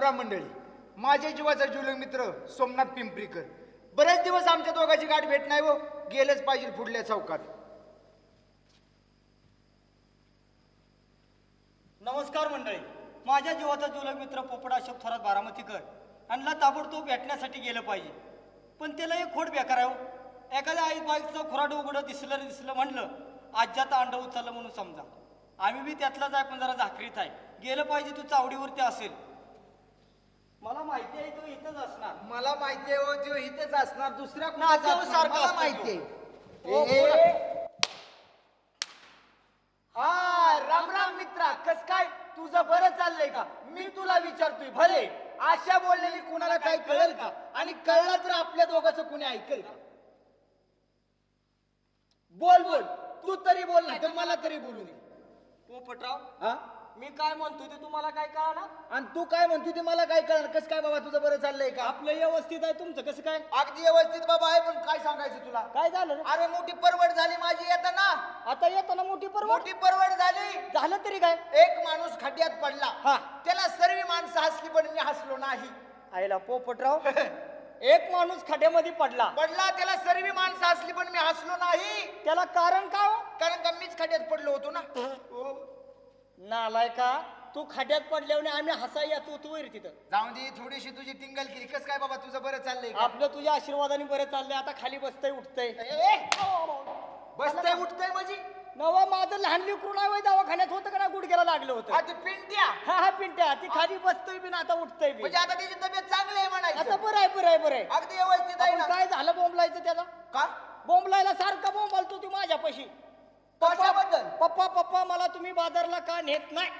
बघा मंडळी, माझे जीवाचा जुलग मित्र सोमनाथ पिंपरीकर. बरेच दिवस आमच्या दोघांची गाठ भेट नाही हो, गेलेच पाहिजे पुढल्या चौकात. नमस्कार मंडळी, माझ्या जीवाचा जुलग मित्र पोपट अशोक थोरात बारामतीकर यांना ताबडतोब भेटण्यासाठी गेलं पाहिजे. पण त्याला एक खोड बेकार आहे हो. एखाद्या आई बाईचं खुराड उघडं दिसलं म्हणलं आज्यात अंड उचललं म्हणून समजा. आम्ही बी त्यातलाच आहे, पण जरा झाकरीत आहे. गेलं पाहिजे, तू चावडीवरती असेल. मला माहिती आहे तो इथंच असणार. मला माहिती आहे हो, तो इथेच असणार, दुसऱ्या सारखं माहिती हो, आहे. हा, राम राम मित्रा, कस काय तुझं बरं चाललंय का? मी तुला विचारतोय. भले अशा बोलण्याने कुणाला काही कळेल का? आणि कळला तर आपल्या दोघांचं कुणी ऐकेल का? बोल बोल, तू तरी बोल ना, तर मला तरी बोलू दे. पोपटराव, हा, मी काय म्हणतो ते तुम्हाला काय कळणार? आणि तू काय म्हणतो ते मला काय कळणार? कसं काय बाबा तुझं बरं चाललंय का? आपलं व्यवस्थित आहे, तुमचं कसं काय? अगदी व्यवस्थित बाबा आहे, पण काय सांगायचं तुला? काय झालं रे? अरे मोठी परवड झाली माझी येताना. आता येताना मोठी मोठी परवड झाली. झालं तरी काय? एक माणूस खड्ड्यात पडला. हा. त्याला सर्व माणसं हसली, पण मी हसलो नाही. आईला पोपटराव, एक माणूस खड्यामध्ये पडला, त्याला सर्व माणसं हसली, पण मी हसलो नाही. त्याला कारण काय हो? कारण का मीच खड्ड्यात पडलो होतो ना. नालाय का, तू खड्यात पडल्यावर आम्ही हसायला तू रे तिथं. जाऊन दे, थोडीशी तुझी टिंगल केली. कस काय बाबा तुझं बरं चाललंय का? आपलं तुझ्या आशीर्वादाने बरं चाललंय. आता खाली बसतय उठतय. बसतय उठतय माझी नवा माझं लहान लेकरू नाही होय, दवाखान्यात होतं का ना, गुडघ्याला लागलं होतं. आता पिंट्या. हा पिंट्या, ती खाली बसतोय बी ना आता उठतय बी. म्हणजे आता त्याची तब्येत चांगली आहे म्हणायचं. आता बरं आहे. अगदी व्यवस्थित आहे ना. काय झालं बोंबलायचं त्याला? का बोंबलायला सारखं बोंबलतो ती माझ्यापाशी. कशाबद्दल? पप्पा मला तुम्ही बाजारला का नेत नाही?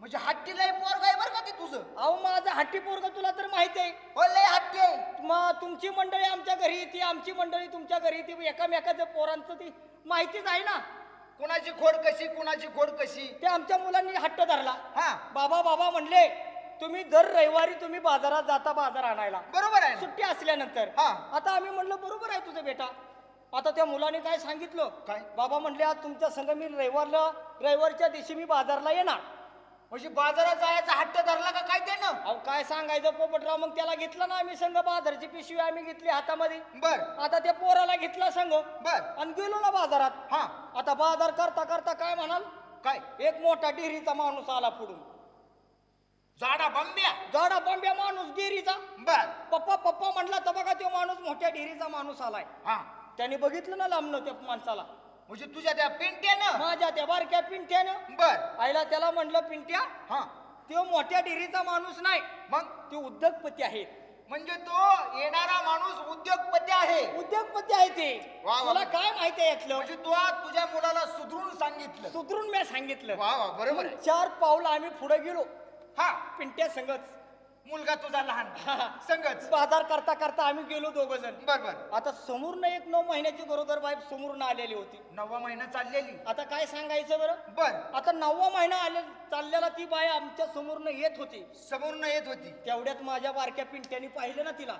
म्हणजे हट्टी लय पोरग आहे बरं का ते तुझं. अहो माझं हट्टी पोरग तुला तर माहिती आहे. हो, लय हट्टी आहे. मग तुमची मंडळी आमच्या घरी येते, आमची मंडळी तुमच्या घरी येते, एकामेकाच्या पोरांचं ती माहितीच आहे ना. कुणाची खोड कशी, कुणाची खोड कशी. ते आमच्या मुलांनी हट्ट धरला. हा, बाबा म्हणले तुम्ही दर रविवारी तुम्ही बाजारात जाता बाजार आणायला, बरोबर आहे ना? सुट्टी असल्यानंतर. हा. आता आम्ही म्हणलं बरोबर आहे तुझं बेटा. आता त्या मुलाने काय सांगितलं? काय? बाबा म्हणले आज तुमच्या संग मी रविवारच्या दिवशी मी बाजारला येणार. म्हणजे बाजारात जायचा हट्ट धरला का काय त्यानं? अहो काय सांगायचं पोपटराव, मग त्याला घेतलं ना आम्ही संघ. बाजारची पिशवी आम्ही घेतली हातामध्ये. बर आता त्या पोराला घेतला संघ बर आणि गेलो ना बाजारात. हा, आता बाजार करता काय म्हणाल, काय? एक मोठा डेअरीचा माणूस आला पुढून. जाडा बंब्या. जाडा बंब्या माणूस डेअरीचा. बर. पप्पा म्हणला तर बघा तो माणूस मोठ्या डेअरीचा माणूस आलाय. हा, त्याने बघितलं ना लांबनं त्या माणसाला, म्हणजे तुझ्या त्या पिंट्यानं. माझ्या त्या बारक्या पिंट्यानं. बर. आईला त्याला म्हणलं पिंट्या, हा, तो मोठ्या डेअरीचा माणूस नाही, मग ते उद्योगपती आहे. म्हणजे तो येणारा माणूस उद्योगपती आहे. उद्योगपती आहे ते. वा, वा. तुला काय माहिती आहे यातलं? म्हणजे तू आज तुझ्या मुलाला सुधरून सांगितलं. सुधरून मी सांगितलं. वा वा, बरोबर आहे. 4 पावलं आम्ही पुढे गेलो. हा, पिंट्या संगच, मुलगा तुझा लहान संगच. बाजार करता आम्ही गेलो 2 जण. बर. आता समोरनं एक 9 महिन्याची गरोदर बाई समोरनं आलेली होती. 9वा महिना चाललेली. आता काय सांगायचं बरं? बर. आता 9वा महिना चाललेला ती बाई आमच्या समोरनं येत होती. समोरनं येत होती. तेवढ्यात माझ्या बारक्या पिंट्याने पाहिलं ना तिला.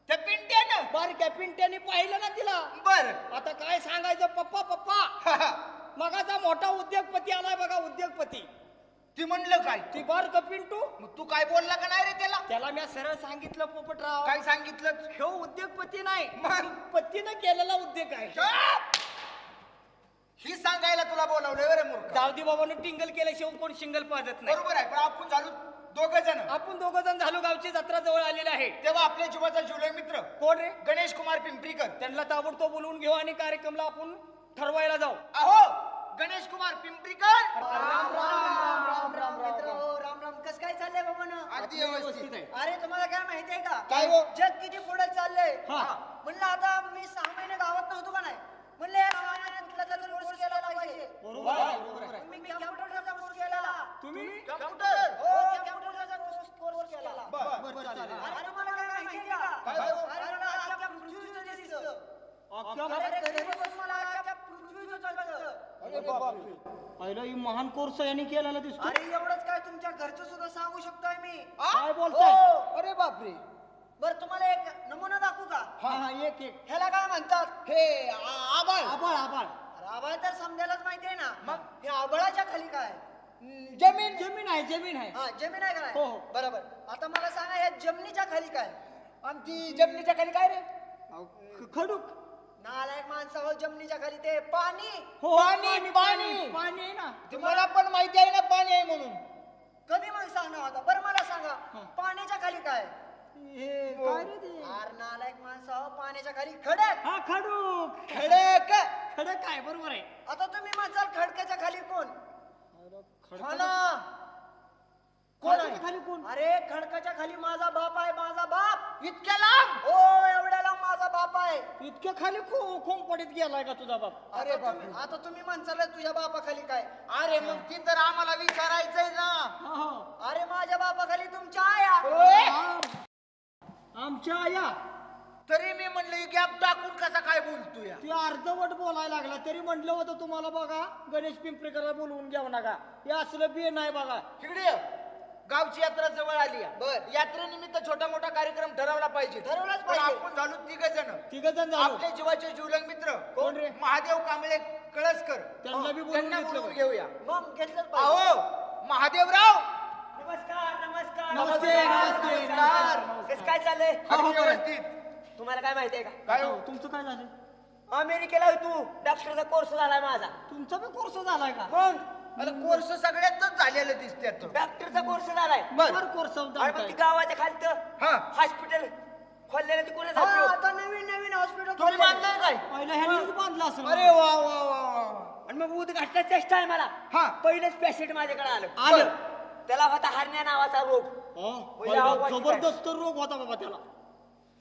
त्या पिंट्यानं. बारक्या पिंट्याने पाहिलं ना तिला. बर. आता काय सांगायचं, पप्पा मगाचा मोठा उद्योगपती आलाय बघा, उद्योगपती. ती म्हणलं काय? ती बारक पिंटू. मग तू काय बोलला का नाही रे त्याला मी सरळ सांगितलं पोपटराव, काय सांगितलं? ह्यो उद्योगपती नाही, मग? पतीनं केलेला उद्योग आहे. ही सांगायला तुला बोलावलंय बरं मूर्ख. दावदी बाबानं टिंगल केल्याशिवाय कोण शिंगल पाजत नाही. बरोबर आहे, पण आपण झालो 2 जण. आपण 2 जण झालो. गावची जत्रा जवळ आलेली आहे. तेव्हा आपल्या जीवाचा जुलग मित्र कोण रे? गणेश कुमार पिंपरीकर. त्यांना ताबडतोब बोलवून घेऊ आणि कार्यक्रमला आपण ठरवायला जाऊ. अहो गणेश कुमार पिंपरीकर. राम राम कस काय चाललंय बाबा? अगदी व्यवस्थित आहे. अरे तुम्हाला काय माहितीये का? काय हो? जग किती पुढे चाललंय. हा. म्हणलं आता मी 6 महिने गावात नव्हतो का नाही, म्हणलं या 6 महिन्यात कुठला तरी कोर्स केला पाहिजे. बरोबर आहे. मी कम्प्युटरचा कोर्स केला. तुम्ही कम्प्युटर. हो, कम्प्युटरचा कोर्स केला. बर. अरे मला काय माहितीये का? काय हो? अरे मला अख्ख्या पृथ्वीचं दिसतं. अख्ख्या अरे कधीपासून मला अख्ख्या पृथ्वीचं कळतं. अरे बापरे. पहिला ही महान कोर्स यांनी केलेला दिसतो. अरे एवढंच काय, तुमच्या घरचं सुद्धा सांगू शकतोय मी. काय बोलताय? हो. अरे बापरे. बर तुम्हाला एक नमुना दाखवू का? हा एक ह्याला काय म्हणतात? हे आबाळ. आबाळ. अरे आबाळ तर समजायलाच माहितीये ना. मग हे आबाळाच्या खाली काय? जमीन जमीन आहे जमीन आहे हा जमीन आहे का हो, नाही हो. बरोबर आता मला सांगा या जमिनीच्या खाली काय आमची जमिनीच्या खाली काय रे अहो, खडूक नालायक माणसा हो जमिनीच्या खाली ते पाणी हो पाणी, पाणी. पाणी आहे ना ते मला पण माहिती आहे ना पाणी आहे म्हणून कधी मग सांगणार होता बरं मला सांगा हा. पाण्याच्या खाली काय हे काय रे ते आर नालायक माणसा हो पाण्याच्या खाली खडक हा खडूक खडक खडक आहे बरोबर आहे आता तुम्ही म्हणसाल खडकाच्या खाली कोण हा ना कोण आहे खडकाच्या खाली कोण अरे खडकाच्या खाली माझा बाप आहे माझा बाप इतक्या लांब हो एवढ्या लांब माझा बाप आहे इतक्या खाली खोंपडीत गेलाय का तुझा बाप अरे आता तुम्ही म्हणसाल तुझ्या बापाखाली काय अरे मग ती तर आम्हाला विचारायचंय ना हा, हा. अरे माझ्या बापाखाली तुमच्या आया होय? आमच्या आया तरी मी म्हणलं गॅप टाकून कसा काय बोलतोय ती अर्धवट बोलायला लागला तरी म्हटलं होतं तुम्हाला बघा गणेश पिंपरीकरला बोलवून घ्यावं नका हे असलं बी नाही बघा इकडे ये. गावची यात्रा जवळ आली आहे. बर. यात्रेनिमित्त छोटा मोठा कार्यक्रम ठरवला पाहिजे ठरवलाच पण पाहिजे. आपण झालो तिघ जण तिघ जण झालो आपल्या जीवाचे जीवलग मित्र कोण रे? महादेव कांबळे कळसकर त्यांना बी बोलवून त्यांना घेतलं बोलवून का? घेऊया मग घेतलंच पाहिजे अहो महादेवराव नमस्कार नमस्कार नमस्ते, नमस्ते, नमस्कार कसं काय चाललंय अगदी व्यवस्थित तुम्हाला काय माहितीये का काय हो? तुमचं काय झालं अमेरिकेला आहे तू डॉक्टरचा कोर्स झालाय माझा तुमचा बी कोर्स झालाय का मग आता कोर्स सगळ्यातच झालेलं दिसतात डॉक्टरचा कोर्स झालाय बर कोर्स आणि मग ती गावाच्या खालतं हा हॉस्पिटल खोललेलं ती कोणी आता नवीन नवीन हॉस्पिटल तुम्ही बांधलंय काय पहिला ह्यांनीच बांधला असेल अरे वा वा वा वा आणि मग उद्घाटनाच्या चेष्टा आहे मला हा पहिलेच पेशंट माझ्याकडे आलं आलं त्याला होता हरण्या नावाचा रोग पहिला जबरदस्त रोग होता बाबा त्याला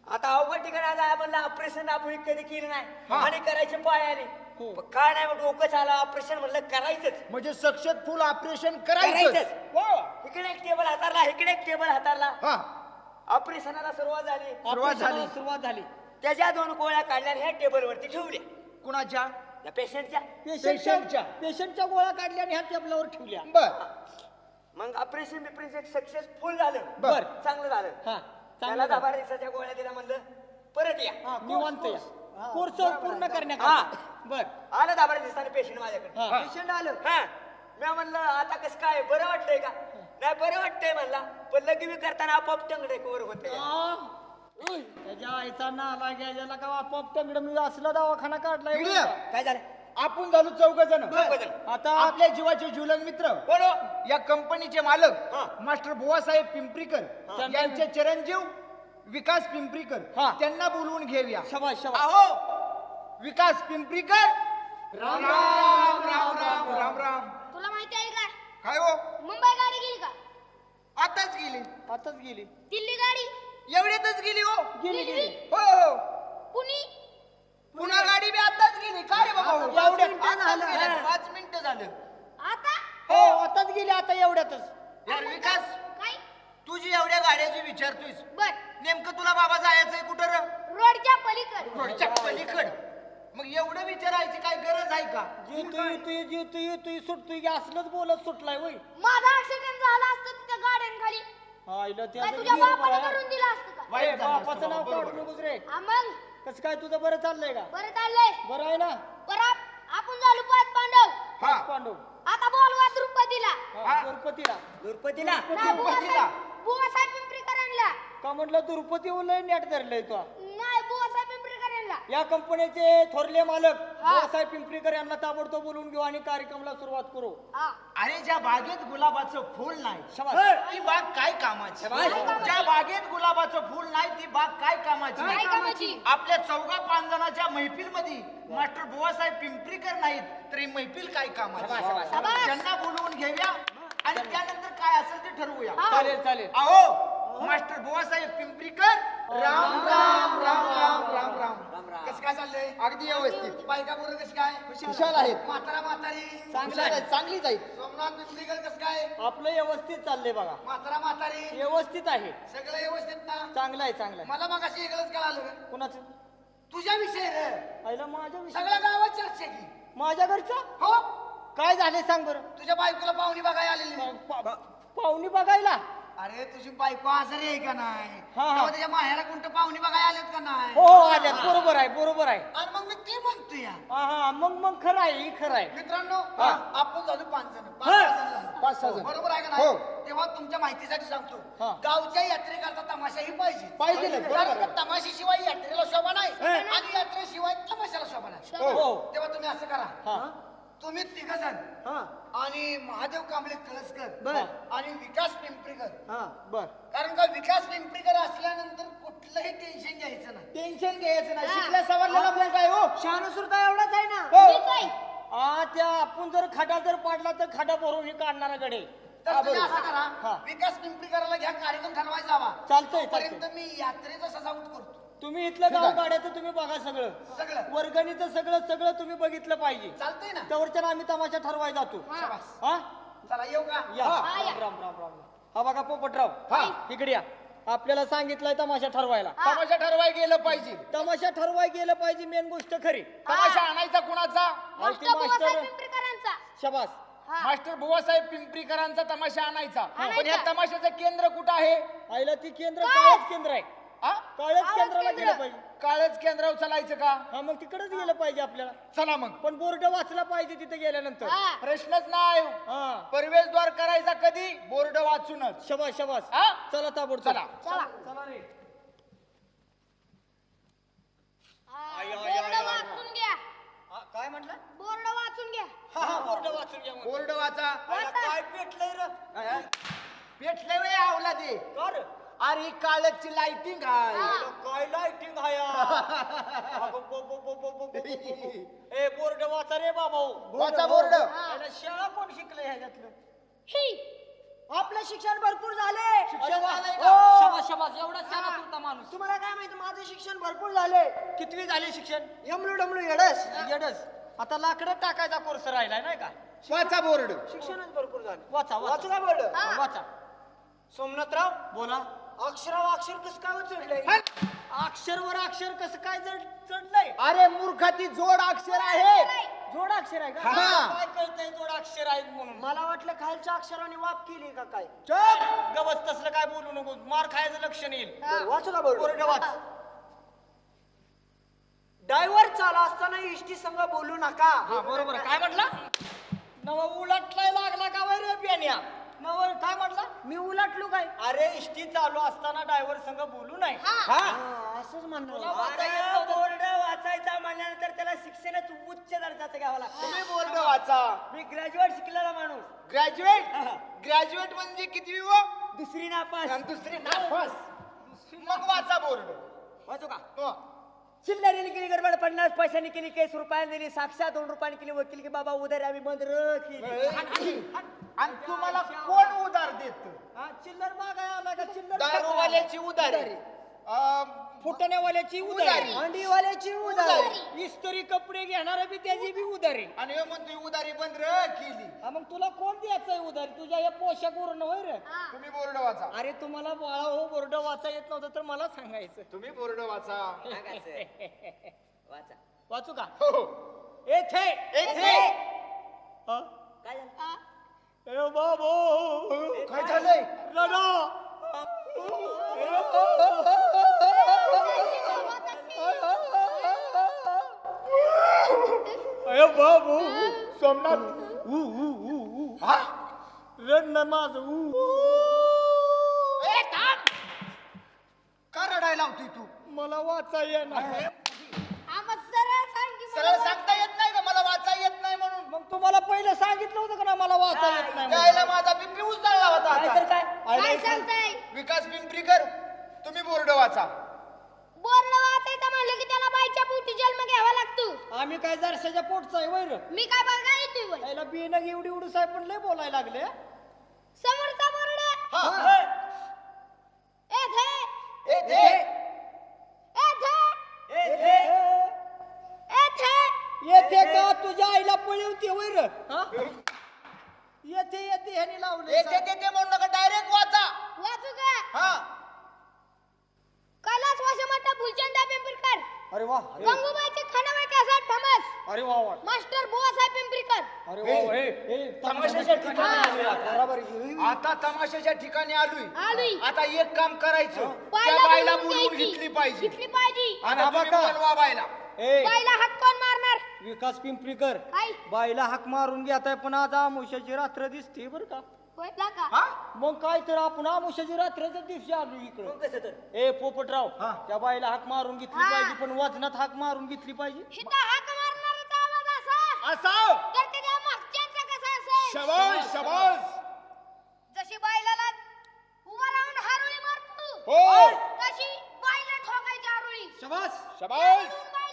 आता अवघड ठिकाणी जाय म्हणलं ऑपरेशन आपण कधी केलं नाही हा. आणि करायचे पाय आले हो. पण काय नाही मग डोकं झालं ऑपरेशन म्हणलं करायचंच म्हणजे सक्सेसफुल ऑपरेशन करायचं करायचंच. वा वा. इकडे एक टेबल हातारला इकडे एक टेबल हातारला हा ऑपरेशनाला सुरुवात झाली सुरुवात झाली. सुरुवात झाली त्याच्या 2 गोळ्या काढल्या आणि ह्या टेबलवरती ठेवल्या कुणाच्या त्या पेशंटच्या पेशंटच्या. पेशंटच्या गोळ्या काढल्या आणि ह्या टेबलावर ठेवल्या बर मग ऑपरेशन बिपरेशन सक्सेसफुल झालं बर. चांगलं झालं हा त्याला चांगला 10 दिवसाच्या गोळ्या दिल्या म्हणलं परत या निवांत कोर्स पूर्ण हा. करण्याकरता बर आलं 10 दिवसाने पेशंट माझ्याकडे हा. पेशंट आलं हा मी म्हणलं आता कसं काय बरं वाटतंय का नाही बरं वाटतंय म्हणला पण लगी करताना आपोआप टंगडे कवर होते त्याच्या आईचा नाला गेलेला का आपोआप तंगड मी असला दवाखाना काढलाय इकडे बरं ये. का? काय झालं आपण झालो 4 जण चौघजण. आता आपल्या जीवाचे जीवलग मित्र कोण हो? या कंपनीचे मालक हा. मास्टर बुवासाहेब पिंपरीकर यांचे चिरंजीव विकास पिंपरीकर हा. त्यांना बोलवून घेऊया शबाश शबाश अहो विकास पिंपरीकर राम राम राम राम राम राम तुला माहिती आहे का काय हो मुंबई गाडी गेली का आताच गेली आताच गेली दिल्ली गाडी एवढ्यातच गेली हो गेली गेली हो हो पुणे पुन्हा गाडी बी आताच गेली काय रे बाबा हो? आता 5 मिनिटं आताच झालं. गेल्या, हा. 5 मिनिटं झालं आता हो आताच गेली आता एवढ्यातच यार विकास काय तुझी एवढ्या गाड्याची विचारतोयस बर नेमकं तुला बाबा जायचंय कुठं रे? रोडच्या पलीकडे रोडच्या पलीकड मग एवढं विचारायची काय गरज आहे का जी तू सुटतोय की असलंच बोलत सुटलाय वय माझा ऍक्सिडेंट झाला असतं तिच्या गाड्यांखाली आईला काय तुझ्या बापाने करून दिलं असतं का वाईट झालं असतं बापाचं नाव बाबा, काढू बरोबर. नकोस रे हा मग कसं काय तुझं बरं चाललंय का बरं चाललंय बरं आहे ना बरं आपण झालो 5 पांडव हा पांडव आता बोलवा द्रुपदीला हा. दुर्पतीला दुर्पतीला नाही द्रुपदीला. बुवासाहेब पिंपरीकरांना का म्हटलं दुर्पती लय नेट धरलंय तो नाही बुवासाहेब पिंपरीकरांना या कंपनीचे थोरले मालक हा. बाळासाहेब पिंपरीकर यांना ताबडतोब बोलून घेऊ आणि कार्यक्रमाला सुरुवात करू हा अरे ज्या बागेत गुलाबाचं फूल नाही शाबास. ती बाग काय कामाची शाबास. ज्या बागेत गुलाबाचं फूल नाही ती बाग काय कामाची काय कामाची आपल्या 4-5 जणांच्या मैफिल मध्ये मास्टर बुवासाहेब पिंपरीकर नाहीत तर ही मैफिल काय कामाची शाबास, शाबास. शाबास. त्यांना बोलवून घेऊया आणि त्यानंतर काय असेल ते ठरवूया हा. चालेल चालेल अहो मास्टर बुवासाहेब पिंपरीकर राम राम राम राम राम राम कसं काय चाललंय अगदी व्यवस्थित बायका बरोबर कशी काय खुशाल आहेत म्हातारा म्हातारी चांगली आहेत, चांगलीच आहेत सोमनाथ पिंपरीकर कसं काय आपलं व्यवस्थित चाललंय बघा म्हातारा म्हातारी व्यवस्थित आहे सगळं व्यवस्थित ना चांगलं आहे चांगलं आहे मला मग अशी वेगळंच कळालं कुणाचं तुझ्या विषयी रे आईला माझ्या विषयी सगळ्या गावात चर्चा की माझ्या घरचं हो काय झाले सांग बरं तुझ्या बायकोला पाहुणी बघायला आलेली पाहुणी बघायला अरे तुझी बायको आजारी आहे का नाही हा. तेव्हा त्याच्या माहेरा कोणतं पाहुणे बघायला आलेत का नाही हो आल्यात बरोबर आहे बरोबर आहे आणि मग मी ते म्हणतो या हा मग खरं आहे ही खरं आहे मित्रांनो हा. आपण झालो 5 जण हा. 5-6 जण झालो. 5-6 जण. बरोबर आहे का हो. नाही तेव्हा तुमच्या माहितीसाठी सांगतो हा. गावच्या यात्रेकरता तमाशा ही पाहिजे पाहिजे, कारण का तमाशाशिवाय यात्रेला शोभा नाही हा. आणि यात्रेशिवाय तमाशाला शोभा नाही हो तेव्हा तुम्ही असं करा हा तुम्ही 3 जण आणि महादेव कांबळे कळसकर बर. आणि विकास पिंपरीकर बर कारण का विकास पिंपरीकर असल्यानंतर कुठलंही टेन्शन घ्यायचं नाही टेन्शन घ्यायचं नाही हा. शिकल्या सवरलेला मुलगा आहे हो शहाणसुरता एवढाच आहे ना मीच आहे. त्या आपण जर खडा जर पाडला तर खडा भरून हे काढणारा गडे तर तुम्ही असं हा. करा विकास पिंपरीकराला घ्या कार्यक्रम ठरवायचा जावा चालतंय तोपर्यंत चालतंय मी यात्रेचं सजावट करतो तुम्ही इथलं ठीक गाव आहे. गाड्याचं तुम्ही बघा सगळं सगळं वर्गणीचं सगळं तुम्ही बघितलं पाहिजे चालतंय ना त्यावरच्या आम्ही तमाशा ठरवाय जातो हा. शाबास. हा चला येऊ का या हा, या. राम राम राम हा बघा पोपटराव हा. इकडे या आपल्याला सांगितलंय तमाशा ठरवायला हा. तमाशा ठरवाय गेलं पाहिजे तमाशा ठरवाय गेलं पाहिजे मेन गोष्ट खरी तमाशा आणायचा कुणाचा मास्टर बुवासाहेब पिंपरीकरांचा. शबास हा. मास्टर बुवासाहेब पिंपरीकरांचा तमाशा आणायचा आणायचा. पण या तमाशाचं केंद्र कुठं आहे आईला ती केंद्र काय? काळच केंद्र आहे हा? काळच केंद्राला केंद्र. गेलं पाहिजे काळच केंद्रावर चालायचं का हा मग तिकडेच गेलं पाहिजे आपल्याला चला मग पण बोर्ड वाचला पाहिजे तिथे गेल्यानंतर हा. प्रश्नच नाही हा प्रवेशद्वार करायचा कधी बोर्ड वाचूनच शबास शबास हा? चला ताबोड चला. चला. चला रे हा, I, I, board I, I. वाचून घ्या काय म्हटलं बोर्ड वाचून घ्या हा बोर्ड वाचून घ्या मग. बोर्ड वाचा आईला काय पेटलंय रे पेटले वे आवला दे कर अरे काळची लाइटिंग आहे हा. काय लाइटिंग आहे ए बोर्ड वाचा रे बाबा वाचा बोर्ड आईला शाळा कोण शिकलंय ह्याच्यातलं ही आपलं शिक्षण भरपूर झाले शिक्षण झालंय हो. का? शबास शबास एवढा शाळा सुद्धा माणूस तुम्हाला काय माहिती माझं शिक्षण भरपूर झाले कितवी झाली शिक्षण यमलू डमलू येडस येडच आता लाकडं टाकायचा कोर्स राहिलाय नाही का वाचा बोर्ड शिक्षणच भरपूर झाले वाचा वाचू वाचा काय बोर्ड हा. वाचा सोमनाथराव बोला अक्षराव अक्षर कसं काय चढलंय अक्षरवर अक्षर कसं काय चढलंय अरे मूर्खाती जोड अक्षर आहे जोड अक्षर आहे का हा. मला काय कळतंय जोड अक्षर आहे म्हणून मला वाटलं खालच्या अक्षराने वाप केली का काय चल गवस तसलं काय बोलू नको मार खायचं लक्षण येईल बरं, वाचू का बोर्ड बोर्ड वाच ड्रायव्हर चाला असताना इष्टी संघ बोलू नका हा बरोबर आहे. काय म्हटला नवा उलटलाय लागला का वय रे बियाण्या नव काय म्हटला मी उलटलो काय अरे इष्टी चालू असताना ड्रायव्हर संग बोलू नाही हा. असंच म्हणणं तुला होतं. वाचा येत नव्हतं. बोर्ड वाचायचा म्हणल्यानंतर त्याला शिक्षणच उच्च दर्जाचं घ्यावं लागतं तुम्ही बोर्ड वाचा मी ग्रॅज्युएट शिकलेला माणूस ग्रॅज्युएट ग्रॅज्युएट म्हणजे कितवी हो दुसरी नापास आणि दुसरी नापास मग वाचा बोर्ड वाचू का हो. चिल्लरीने केली गडबड 50 पैशांनी केली केस रुपयाने दिली साक्षात 2 रुपयाने केली वकील की बाबा उधारी आम्ही बंद केली आणि तुम्हाला कोण उधार देत हा, चिल्लर मागाय आला का चिल्लर दारूवाल्याची उधारी फुटण्यावाल्याची उधारी अंडीवाल्याची उधारी इस्त्री कपडे घेणारा बी त्याची बी उधारी आणि हे म्हणतोय उधारी बंद केली हा, मग तुला कोण द्यायचंय उधारी तुझ्या या पोशाख वरून होय रे हा. तुम्ही बोर्ड वाचा अरे तुम्हाला बाळा हो बोर्ड वाचा येत नव्हतं तर मला सांगायचं तुम्ही बोर्ड वाचा वाचा वाचू का हो हो. येथे येथे हा? काय झालं? हा. ए बाबो काय झालंय रडा अरे बाबू सोमनाथ हा? रड ना माझं ए, थांब. का रडायला लावतोय तू मला वाचा येणार हा, मग सरळ सांग की मला सरळ सांगता येत नाही का मला वाचा येत नाही म्हणून मग तुम्हाला पहिलं सांगितलं होतं का ना मला वाचा येत नाही म्हणून? द्यायला माझा बीपी उचलला होता काय तर आता. काय काय सांगताय विकास पिंपरीकर तुम्ही बोर्ड वाचा बोर्ड वाचायचं म्हणलं की त्याला बाईच्या पोटी जन्म घ्यावा लागतो आम्ही काय जरशाच्या पोटचा आहे वैर मी काय बघा येतोय वय. त्याला बिनग एवढी एवढी साहेब पण लय बोलायला लागले समोरचा बोर्ड हा. ए थे ए, दे. ए थे ए थे येते का तुझ्या आईला पळवते वैर येते येते ह्याने लावले येते ते म्हणू नका डायरेक्ट वाचा वाचू का हा कैलास वासमटा फुलचंदा पिंपरीकर अरे वा गंगूबाईचे खानावळ कॅसेट फेमस अरे वा वा मास्टर बुवासाहेब पिंपरीकर अरे हे, वा, हे, तमाशाच्या ठिकाणी आलोय आता. बरोबर आहे. आता तमाशाच्या ठिकाणी आलोय आलोय. आता एक काम करायचं त्या बायला बायला बोलवून बोलवून घ्यायची. घेतली पाहिजे घेतली पाहिजे. आणि हा तुम्ही बघा. बोलवा बायला ए, बायला हात कोण मारणार विकास पिंपरीकर काय बाईला हाक मारून घेताय पण आज आमुष्याची रात्र दिसते बर का होय का हा मग काय तर आपण आमुष्याची रात्रच्या दिवशी आलो इकडे मग कसं तर ए पोपटराव हा. त्या बाईला हाक मारून घेतली हा. पाहिजे पण वजनात हाक मारून घेतली पाहिजे हिता हाक मारणाराचा आवाज असा असाव तर त्याच्या मागच्यांचा कसा असेल शबाज शबाज जशी बायला उभा राहून हारुळी मारतो हो तशी बायला ठोकायची हारुळी शबास शबाज बायला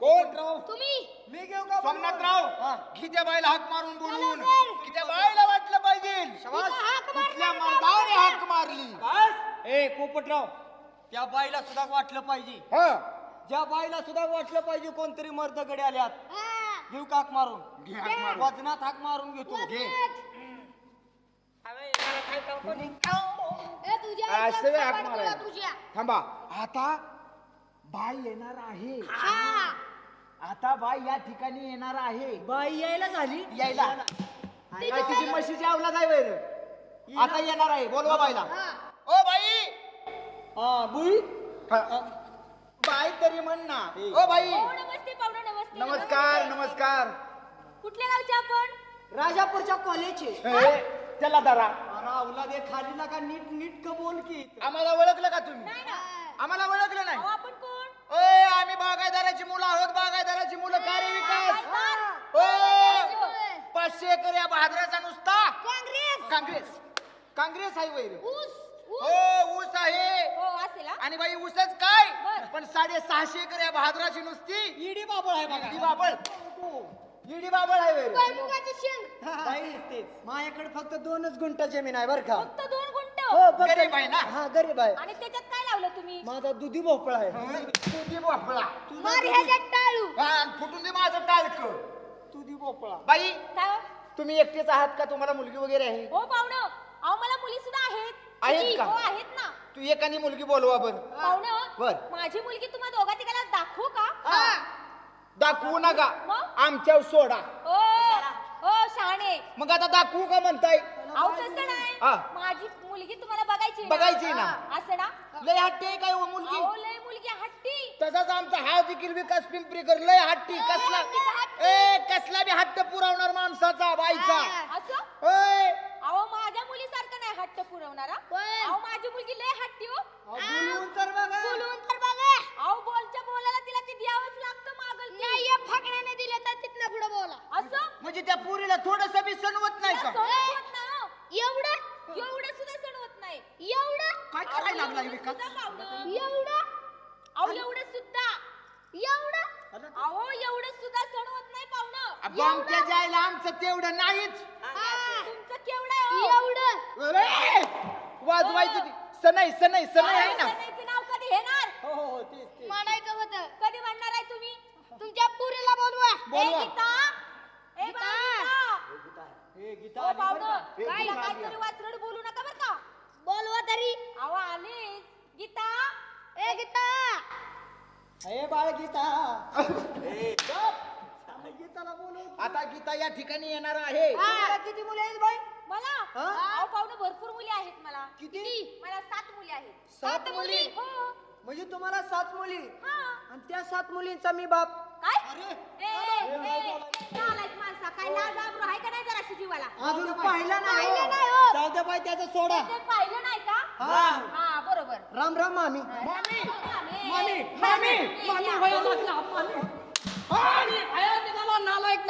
कोण तुम्ही मी घेऊ का सोमनाथराव हा. की त्या बायला हाक मारून बोलवून चला सर. की त्या बायला वाटलं पाहिजे हिता हाक कुठल्या मारणाराचा मर्दाने आवाज हाक मारली ए पोपटराव त्या बाईला सुद्धा वाटलं पाहिजे हा ज्या बाईला सुद्धा वाटलं पाहिजे कोणतरी मर्दकडे आल्यात हा. घेऊ का हाक मारून घे हाक मारून वजनात हाक मारून घेतो घे ए, तुझ्या असं आईच्या हाक सपाट मारायला. तुला तुझ्या थांबा आता बाई येणार आहे हा आता बाई या ठिकाणी येणार आहे बाई यायला झाली यायला काय तिची म्हशीची अवलाद आहे वैर आता येणार आहे बोलवा बाईला हा. ओ बाई हा बुई बाई तरी म्हण ना ओ बाई नमस्ते पाहुणे नमस्ते नमस्कार नमस्कार कुठल्या गावचे आपण राजापूरच्या कॉलेजचे हे, त्याला धरा अवलादे खाली नका नीट नीट का बोल की आम्हाला ओळखलं का तुम्ही नाही ना आम्हाला ओळखलं नाही आपण कोण ओय आम्ही बागायदाराची मुलं आहोत बागायदाराची मुलं कार्य विकास ओ 500 एकर या बहादराचा नुसता काँग्रेस काँग्रेस काँग्रेस आहे वैर ऊस हो ऊस आहे हो असेल हा. आणि बाई ऊसच काय बर. पण 650 एकर या बहादराची नुसती ईडी बाबळ आहे ईडी बघा बाबळ ईडी बाबळ आहे वैर भुईमुगाची शेंग माझ्याकडे फक्त 2च गुंठ जमीन आहे बर का फक्त 2 गुंठ हो फक्त गरीब आहे ना हा गरीब आहे आणि त्याच्यात काय लावलं तुम्ही माझा दुधी भोपळा आहे तुझी भोपळा मार ह्याच्यात टाळू हा, आणि फुटून दे माझं टाळक दुधी भोपळा बाई काय हो? तुम्ही एकटेच आहात का तुम्हाला मुलगी वगैरे आहे हो पाहुणं अहो मला मुली सुद्धा आहेत आहेत का? हो आहेत ना तू एकानी मुलगी बोलवा बर पाहुणं बर. माझी मुलगी तुम्हा दोघा तिघाला दाखवू का दाखवू नका मग? आमच्यावर सोडा हो हो शहाणे मग आता दाखवू का म्हणताय अहो तसं नाही हा. माझी मुलगी तुम्हाला बघायची बघायची ना. असं ना लय हट्टी आहे काय हो मुलगी अहो लय मुलगी हट्टी तसाच आमचा हा देखील विकास पिंपरीकर लय हट्टी कसला ए कसला बी हट्ट पुरवणार माणसाचा बाईचा असं ओय अहो माझ्या मुलीसारखं नाही हट्ट पुरवणारा अहो माझी मुलगी लय हट्टी हो बोलवून तर बघा बोलून तर बघा अहो बोलच्या बोलायला तिला ते द्यावंच लागतं मागल नाही या फाकण्याने दिलं तर तिथनं पुढे बोला असं म्हणजे त्या पुरीला थोडस बी सणवत नाही का सणवत नाही हो. एवढं सुद्धा सणवत नाही एवढं काय करायला लागलाय विकास? एवढं अहो एवढं सुद्धा एवढं अहो एवढं सुद्धा सणवत नाही पाहुणं आमच्या जायला आमचं तेवढं नाहीच तुमचं केवढं आहे हो? एवढं अरे, वाजवायचं ती. सनई सनई सनई आहे ना सणाचं नाव कधी घेणार हो हो हो तेच तेच म्हणायचं होतं कधी म्हणणार आहे तुम्ही तुमच्या पुरीला बोलवा बोलवा. ए गीता ए गीता हे गीता हो आली बरं पाहुणं का? हे काय गीता आली. काहीतरी वाचरड बोलू नका बरं का बोलवा तरी अहो आलीस गीता ए गीता हे बाळ गीता गीताला बोलव आता गीता या ठिकाणी येणार आहे तुला किती मुले आहेत बाई मला हा? अहो पाहुणं भरपूर मुली आहेत मला किती? मला 7 मुली आहेत 7 मुली? हो म्हणजे तुम्हाला 7 मुली हा आणि त्या 7 मुलींचा मी बाप काय अरे नालायक माणसा काय लाज आबरू आहे का नाही जरा जीवाला अजून पाहिला नाही पाहिलं हो. नाही हो. जाऊ दे बाई त्याचं सोडा ते पाहिलं नाही का हा. हा बरोबर राम राम मामी मामी मामी मामी मामी भया लागला मामी नालायक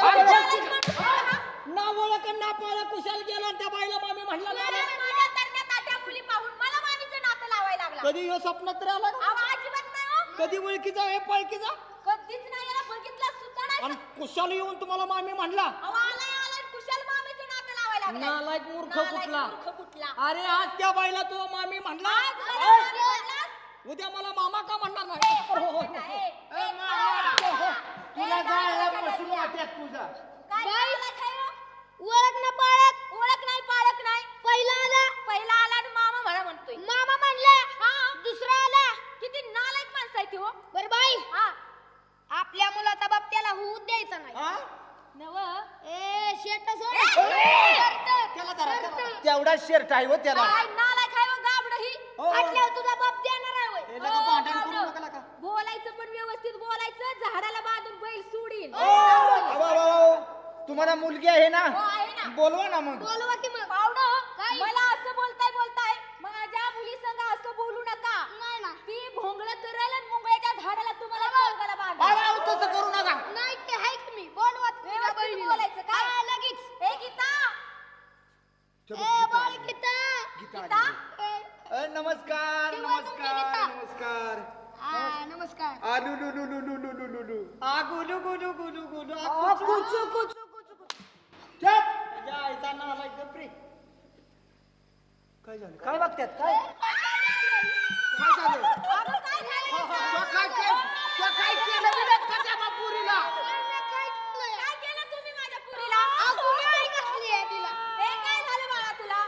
ना ओळख ना पाळा कुशाल गेला आणि त्या बाईला मामी म्हणला माझ्या तरण्यात आट्या मुली पाहून मला मामीचं नातं लावायला लागला कधी ह्यो स्वप्नात तर आला का? अहो अजिबात नाही हो कधी ओळखीचा हे पळकीचा कधीच नाही याला बघितलं सुद्धा नाही आणि कुशाल येऊन तुम्हाला मामी म्हणला अहो आलाय कुशल मामीचं नातं लावायला लागलाय. नालायक मूर्ख नालायक कुठला मूर्ख कुठला अरे आज त्या बाईला तो मामी म्हणला आज मला मामी म्हणलास? उद्या मला मामा का म्हणणार नाही हो, हो, हो. तुला जायला बसून वाटत तुझा ओळख ना पाळक ओळख नाही पाळक नाही पहिला आला आणि मामा म्हणा म्हणतोय मामा म्हणला हा दुसरा आला किती नालायक माणसं आहे ती हो बर बाई हा आपल्या मुलाचा बाप त्याला होऊ द्यायचा नाही हा? नव ए त्याला धरा, त्याला. तेवढा शर्ट आहे हो त्याला काय नालायक आहे हो गाबडं ही? हो, हो. फाटल्यावर तुझा बाप देणार आहे होय. हे लगा हो, भांडण करू गाबडं. नका लगा. बोलायचं पण व्यवस्थित बोलायचं, झाडाला बांधून बैल सोडीन. तुम्हाला मुलगी आहे ना हो, आहे ना. बोलवा ना मग बोलवा की मग. पाहुणं, मला असं बोलताय माझ्या मुली संग असं बोलू नका. ती भोंगळ करेल आणि मुंगळ्याच्या झाडाला तुम्हाला पोलगाला बांधेल. तसं करू नका नाही ते आहे की मी बोलवा व्यवस्थित बोलायचं काय लगेच. ए गीता, ए बोल गीता. गीता, नमस्कार नमस्कार नमस्कार नमस्कार. आलू लू लू लू लू लू लू लू लू आ, गुलू गुलू गुलू गुलू आ, आ, कुचू. कुचू कुचू कुचू कुचू. तुझ्या आईचा नाला गप्री. काय झालं काय बघतात काय काय झालं अगं काय झालं? काय केलं विनोद का त्या बापुरीला? काय केलं तुम्ही माझ्या पुरीला? ए, काय झालं बाळा तुला?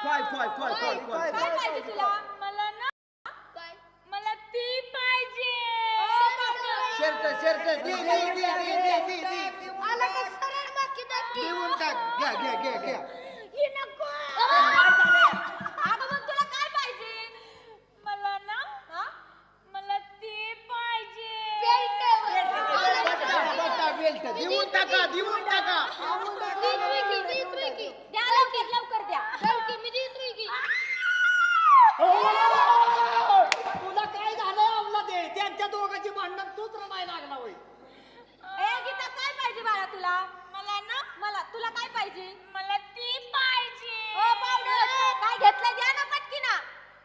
काय काय पाहिजे तुला? मला ना मला ती पाहिजे. शर्ट दे देऊन टाक घ्या ही नको. अगं मग तुला काय पाहिजे? मला ना मला ती पाहिजे. बेल्ट देऊन टाका द्या लवकर द्या. तुला काय झालं आवला ते त्यांच्या दोघांची भांडण तूच रमायला लागला होय. ए गीता, काय पाहिजे बाळा तुला? मला तुला काय पाहिजे? मला ती पाहिजे. ओ पाहुणं, काय घेतलं द्या ना पटकी ना.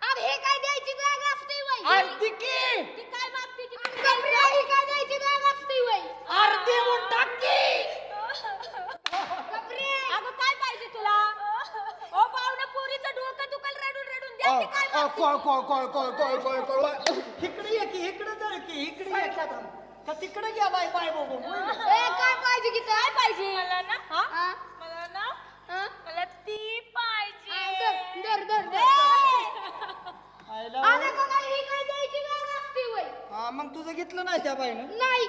अरे हे काय द्यायची जागा असते वय? अर्धी की ती काय मागते की ही काय द्यायची जागा असते वय? अर्धी टाकी अगं काय पाहिजे तुला? ओ पाहुणं, पोरीचं डोकं दुखल रडून द्या की काय मागते? इकडे ये की इकडे जळ की इकडे ये का तिकडे गेलाय बाय बघून ए, काय पाहिजे की काय पाहिजे? मला ना मला ती पाहिजे. दर आयला आला का काय? ही काय द्यायची जागा असते वय? हा, मग तुझं घेतलं नाही त्या बाईनं नाही.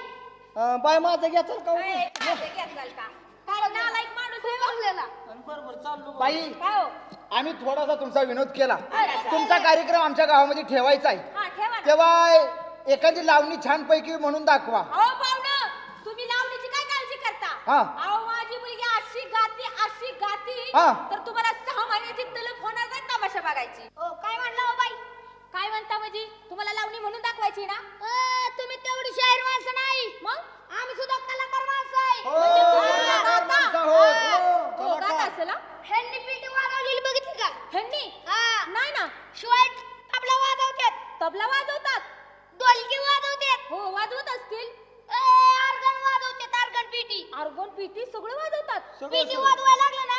बाय माझं घेतलं का ए, काय ते घेतलं का? काय नालायक माणूस आहे बसलेला. बरोबर चाललो बा. बाई काय हो? आम्ही थोडासा तुमचा विनोद केला तुमचा कार्यक्रम आमच्या गावामध्ये ठेवायचा आहे हा, ठेवा ना. तेव्हा एखादी लावणी छान पैकी म्हणून दाखवा अहो पाहुणं, तुम्ही लावणीची काय काळजी करता? हा. अहो माझी मुलगी अशी गाती हा. तर तुम्हाला 6 महिन्याची तलप होणार नाही तमाशा बघायची. काय म्हणला हो बाई? काय म्हणता म्हणजे? तुम्हाला लावणी म्हणून दाखवायची ना? तुम्ही तेवढी शाहीर माणसं नाही. मग आम्ही सुद्धा कलाकार माणसं आहे. कलाकार माणसं आहोत. हो, गात असेल हा? ह्यांनी पिटी वाजवलेली बघितली का? ह्यांनी? नाही ना. शिवाय तबला वाजवतात. ढोलकी वाजवतात. हो, वाजवत असतील. ऑर्गन वाजवतात, ऑर्गन पिटी सगळं वाजवतात. पिटी वाजवायला लागलं ना,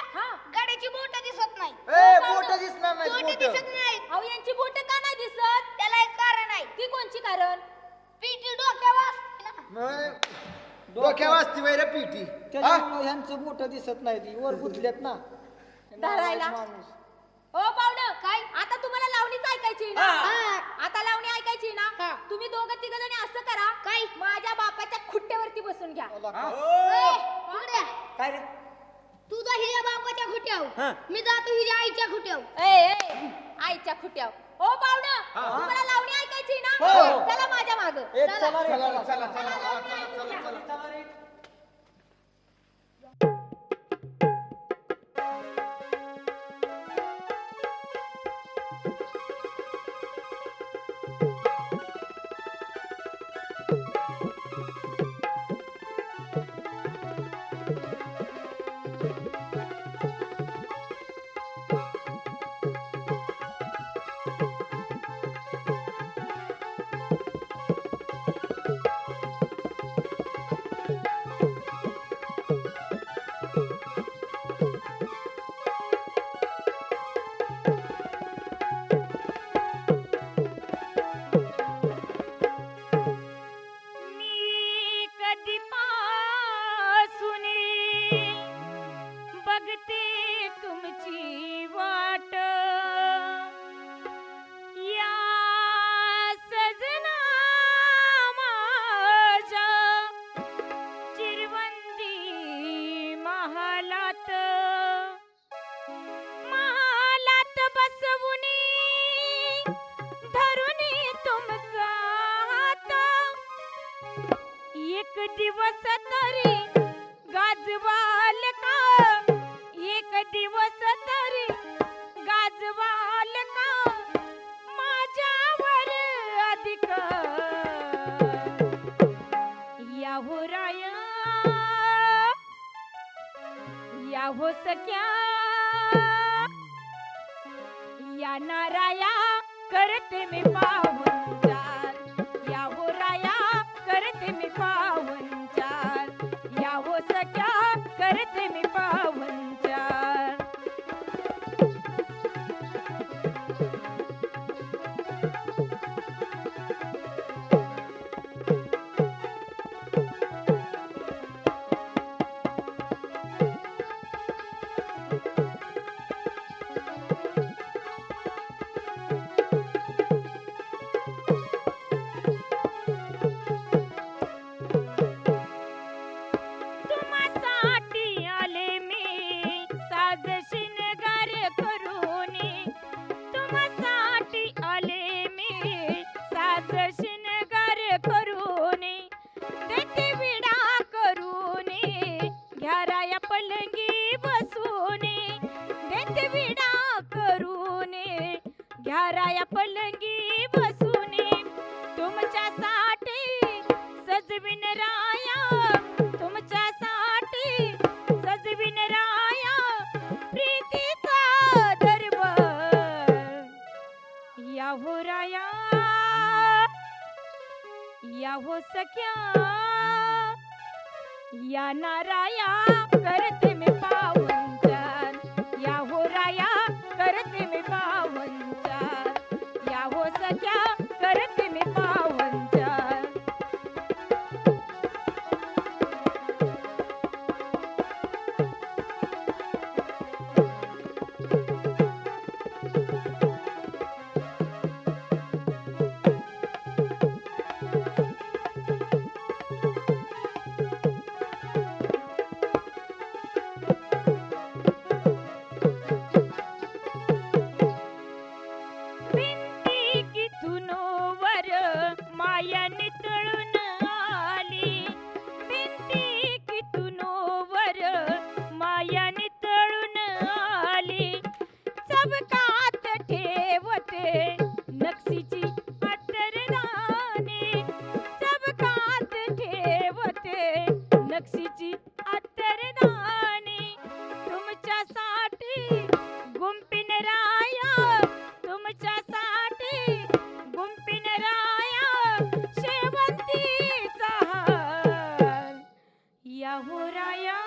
गाड्याची बोट दिसत नाही. बोट दिसणार नाही बोट बोट दिसत नाही. अहो यांची बोट का नाही दिसत? त्याला एक कारण आहे. ती कोणची कारण? पिटी डोक्यावर असते ना. डोक्यावर असती वैर पीटी त्याच्यामुळे ह्यांचं मोठं दिसत नाही ती वर गुतल्यात ना धरायला. माणूस हो पाहुणं, काय आता तुम्हाला लावणीच ऐकायची ना? आता लावणी ऐकायची ना? तुम्ही दोघं तिघ जणी असं करा, काय माझ्या बापाच्या खुट्ट्यावरती बसून घ्या. काय रे तू जा हिच्या बापाच्या खुट्यावर, मी जातो हिच्या आईच्या खुट्यावर. आईच्या खुट्यावर. हो पाहुणं, तुम्हाला लावणी ऐकायची ना? चला माझ्या माग. चला रे गाजवाल का एक दिवस तरी गाजवाल का माझ्यावर अधिक याहो राया याहो सख्या या नाराया करते मी पाहुणचार याहो राया करते मी पाहुणचार याहो सख्या करते मी पाहुणचार तुम्हासाठी आले मी साज शिनगार करूनी तुम्हासाठी आले मी साज शिनगार करूनी देते विडा करूनी घ्या राया पलंगी बसूनी देते विडा करूनी घ्या राया पलंगी बसूनी तुमच्यासाठी सजविन राया तुमच्यासाठी सजविन राया प्रीतीचा दरबार याहो राया याहो सख्या या नाराया करते मी पाहुणचार याहो राया करते मी पाहुणचार याहो सख्या करते मी पाहुणचार भिंती किथून वर माया नितळून आली भिंती किथून वर माया नितळून आली चबकात ठेवते नक्षीची अत्तरदानी चबकात ठेवते नक्षीची अत्तरदानी तुमच्यासाठी गुंपिन राया तुमच्यासाठी गुंपिन राया शेवंतीचा हार याहो राया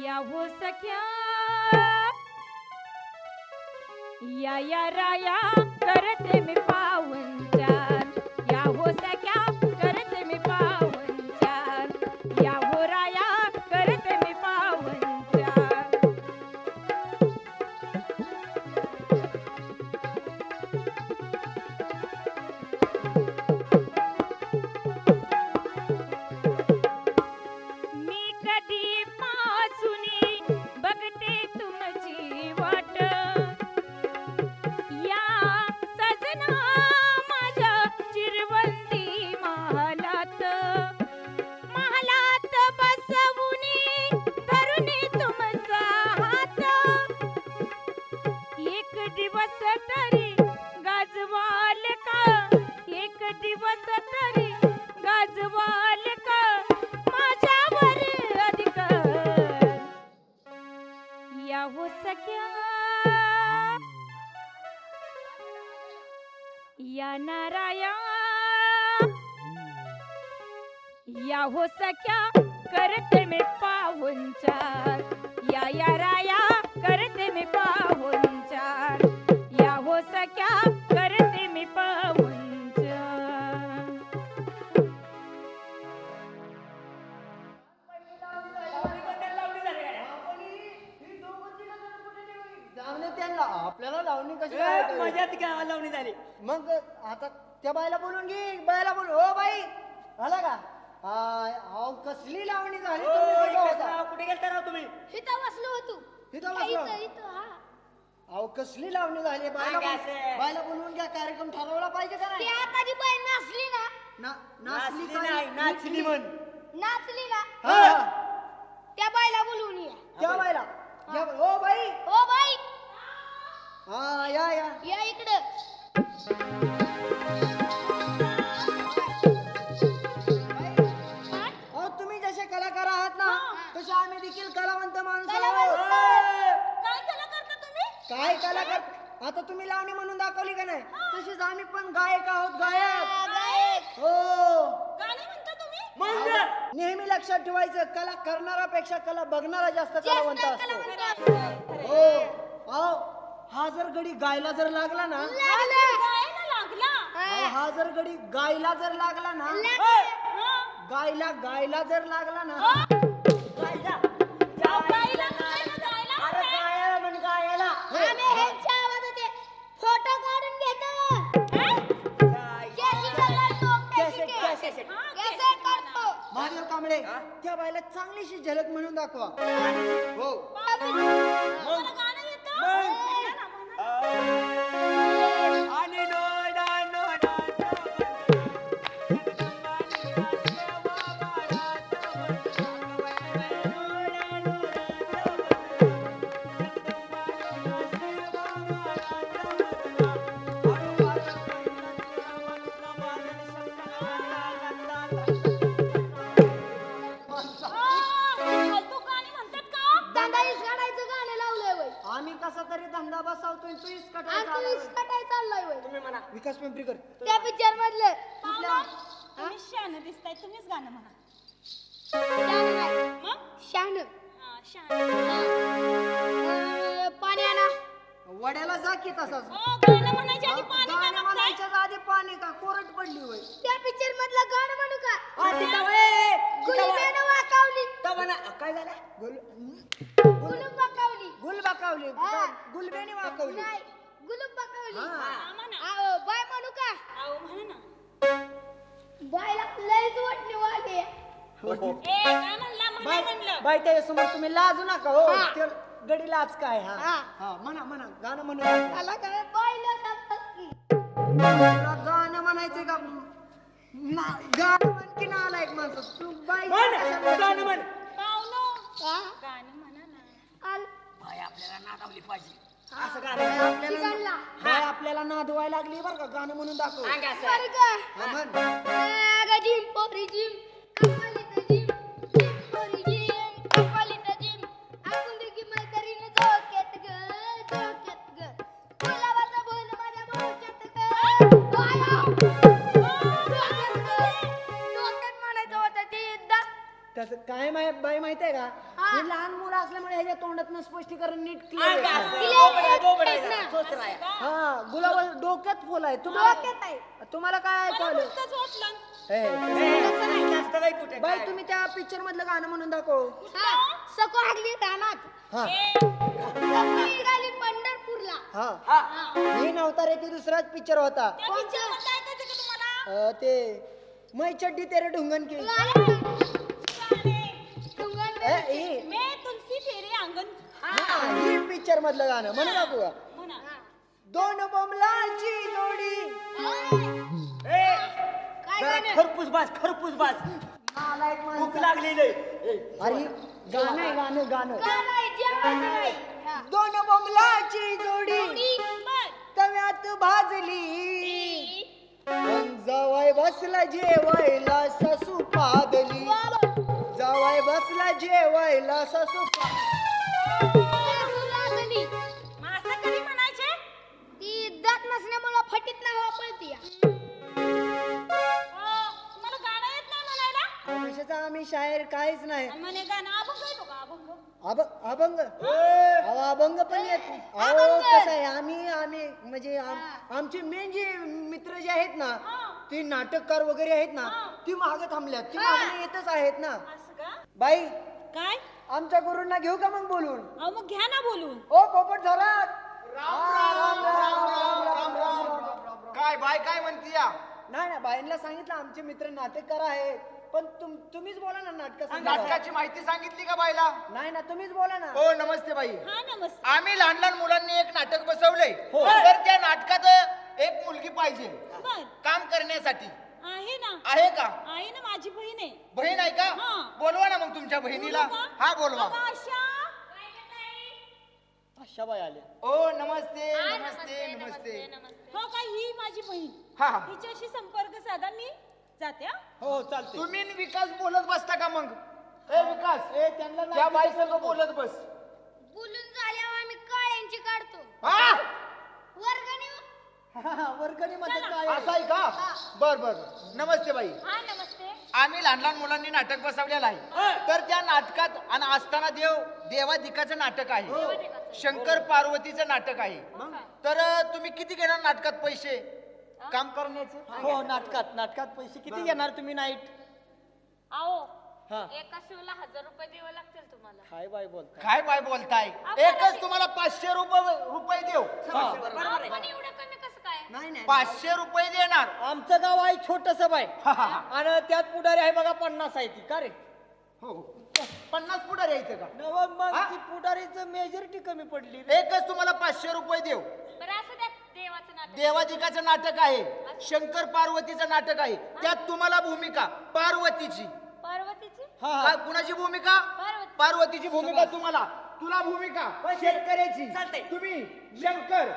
याहो सख्या या राया करते मी पाहुणचार याहो सख्या करते मी पाहुणचार याहो राया करते मी पाहुणचार मी कधी पासूनी बघते तुमची वाट या सजना माझ्या चिरवंती महालात महालात बसवुनी धरुनी तुमचा हात एक दिवस तरी गाजवाल का एक दिवस तरी गाजवाल का माझ्यावर अधिक याहो सख्या या नाराया याहो सख्या करते मी पाहुणचार या राया करते मी पाहुणचार याहो सख्या करते मी पाहुणचार जाऊन दे त्यांना आपल्याला लावणी कशी ए, लावायची? मजाच काय लावणी झाली मग आता त्या बायला बोलून घे बायला बोलून हो बाई झाला का अहो कसली लावणी झाली ओ, तुम्ही कुठं इकडे होता? राव, कुठे गेलता राव तुम्ही इथं बसलो होतो इथं बसलो? हा अहो कसली लावणी झाली बायला सांग असं. बायला बोलवून घ्या कार्यक्रम ठरवला पाहिजे का ती नाही आता जी बाई नसली ना नाचली नाही नाचली म्हण. नाचली ना हा त्या बायला बोलवून या त्या बाईला ओ बाई ओ बाई हा या या इकडं अहो तुम्ही जसे कलाकार आहात ना तसे आम्ही देखील कलावंत माणसं आहोत. काय कला करता तुम्ही? काय कलाकार आता तुम्ही लावणी म्हणून दाखवली का नाही तशीच आम्ही पण गायक आहोत गायक हो गाणे म्हणता तुम्ही? नेहमी लक्षात ठेवायचं कला करणारापेक्षा कला बघणारा जास्त कलावंत असतो हो अहो हा जर गडी गायला जर लागला ना गायला लागला. अहो, हा जर गडी गायला जर लागला ना गायला जर लागला ना गायला अरे गायला म्हण गायला. आम्ही ह्यांच्या आवाजाचे फोटो काढून घेतो कॅसेट काढतो महादेव कांबळे त्या बाईला चांगलीशी झलक म्हणून दाखवा हो मला गाणं येतं? म्हणा ना, म्हणा. आणि नोडा नोडा फालतू गाणी म्हणतात का? दांडाईस काढायचं गाणं लावलंय वय आम्ही कसा तरी धंदा बसवतोय तू आणि तू इसकटाय चाललाय वय विकास पिंपरीकर त्या पिक्चर मधलं पाहुणा, तुम्ही शहाणं दिसताय, तुम्हीच गाणं म्हणा. शान काय मग? शान हा, शहाणं. पाणी आणा वड्याला जा की तसाच हो, गाणं म्हणायच्या आधी पाणी का गाणं मागताय? म्हणायच्या आधी पाणी का कोरट पडली होय त्या पिक्चर मधलं गाणं म्हणू का गुलबेनं वाकावली काय झालं गुलूब वाकावली गुलबाकावली हा. गुलबेनी वाकवली नाही गुलूब वाकावली हा. हा, म्हणा. आओ, बाय म्हणू का अहो, म्हणा ना. बायला लयच वाटणी वाढली ए, काय म्हणला? म्हणा म्हणलं. बाई त्याच्या समोर तुम्ही लाजू नका हो हा. ते गडी लाज काय हा हा. हा म्हणा गाणं म्हणू नका. मला काय बायला सांगतात की तुला गाणं म्हणायचंय का गाणं म्हण की ना आला एक माणूस तू बाई गाणं म्हण. पाहुणो, हा? गाणं म्हणा ना. आल- असं गाणं तिकडला. बाई आपल्याला नादवायला लागली बरं का गाणं म्हणून दाखव बरं का? हा, म्हण. अगं जिम पोरी जिम, कपालीत जिम, जिम पोरी जिम, कपालीत जिम. आपण दोघी मैत्रिणी झोक्यात ग, झोक्यात ग. गुलाबाचं फुल माझ्या डोक्यात ग. आया. डोक्यात ग. डोक्यात म्हणायचं होतं ते त्याचं काय बाई माहितीये का हा. हे लहान मुलं असल्यामुळे ह्याच्या तोंडातनं स्पष्टीकरण नीट अंग क्लिअर असं. क्लिअर बोबडा आहेत जरा, ना. चोचरा आहे. हा गुलाब डोक्यात फुल आहे तुम्हाला डोक्यात आहे. तुम्हाला काय मला ऐकवलं नुसतंच वाटलं. हे, तसं नाही, जास्त बाई कुठे बाई काय? तुम्ही त्या पिक्चर मधलं गाणं म्हणून दाखव हा, सको हागली रानात. हा सको निघाली पंढरपूरला. हा हा. ही नव्हता रे ती दुसराच पिक्चर होता त्या picture मध्ये ऐकायचं का तुम्हाला? ते मै चड्डी तेरे ढुंगन की गाणे. ही मैं तुलसी तेरे अंगण. ही पिक्चर मधलं गाणं म्हणू दाखवू का? म्हणा. दोन बोमलाची जोडी जरा खरपूस बाज नालायक भूक माणसं. लागलेलं आहे. अरे गाणं आहे गाणं गाणं आहे, जेवायचं नाही. हा. दोन बोमलाची जोडी बर. तव्यात भाजली जवाय बसला जेवायला ससू पादली जवाय बसला जेवायला ससू सासू लाजली. मग असं कधी म्हणायचे? ती दात नसल्यामुळं फटीत ना हवा पळती या. तुम्हाला गाणं येत नाही म्हणायला? कशाचा आम्ही शायर काहीच नाही आणि म्हणे गाणं अभंग येतो का? अभंग? अभंग अहो अभंग पण येत अहो कसं आहे आम्ही म्हणजे आमचे मेन जे मित्र जे आहेत ना ते नाटककार वगैरे आहेत ना ती मागं थांबल्यात ती मागं येतच आहेत ना असं का? बाई काय? आमच्या गुरूंना घेऊ का मग बोलून अहो मग घ्या ना बोलून. ओ पोपट धरात काय बाय काय म्हणती या नाही ना बाईंना सांगितलं आमचे मित्र नाटककार आहेत पण तुम्हीच बोला ना नाटकाचं नाटकाची माहिती सांगितली का बायला नाही ना तुम्हीच बोला ना हो नमस्ते बाई हा नमस्ते. आम्ही लहान लहान मुलांनी एक नाटक बसवलंय हो. तर त्या नाटकात एक मुलगी पाहिजे बर. काम करण्यासाठी आहे ना आहे का? आहे ना माझी बहीण आहे. बहीण आहे का? हा. बोलवा ना मग तुमच्या बहिणीला. बोलू का? हा बोलवा. अगं, आशा आशाबाई आल्या. ओ नमस्ते नमस्ते नमस्ते. हो का, ही माझी बहीण. हा हा. तिच्याशी संपर्क साधा, मी जाते हा. हो चालते. तुम्ही आणि विकास बोलत बसता का मग? ए विकास, ए त्यांना त्या बाई संग बोलत बस. बोलून झाल्यावर आम्ही काळ्यांची काढतो हा वर्गणी. वर्गणी मध्ये काय असं आहे का? बर बर. नमस्ते बाई. हा नमस्ते. आम्ही लहान लहान मुलांनी नाटक बसवलेलं आहे. तर त्या नाटकात आणि असताना देवाधिकाचं नाटक आहे, शंकर पार्वतीचं नाटक आहे. तर तुम्ही किती घेणार नाटकात पैसे काम करण्याचे? हो नाटकात पैसे किती घेणार तुम्ही नाईट? आओ हा. एका शिवला 1000 रुपये द्यावे लागतील तुम्हाला. काय बाय बोलता. काय बाय बोलताय? एकच तुम्हाला 500 रुपये देऊ. पण एवढं कमी कसं काय? नाही नाही 500 रुपये देणार. आमचं गाव आहे छोटस बाय आणि त्यात पुढारी आहे बघा 50 आहे ती का रे? हो 50 पुढे यायचं का? मग हा? ती पुढारीचं मेजॉरिटी कमी पडली. एकच तुम्हाला 500 रुपये देऊ. बरं असं द्या देवाचं नाटक. देवाधिकाचं नाटक आहे, शंकर पार्वतीचं नाटक आहे. त्यात तुम्हाला भूमिका पार्वतीची. पार्वतीची काय कुणाची भूमिका? पार्वती. पार्वतीची भूमिका तुम्हाला. तुला भूमिका शेतकऱ्याची. चालतंय. तुम्ही शंकर.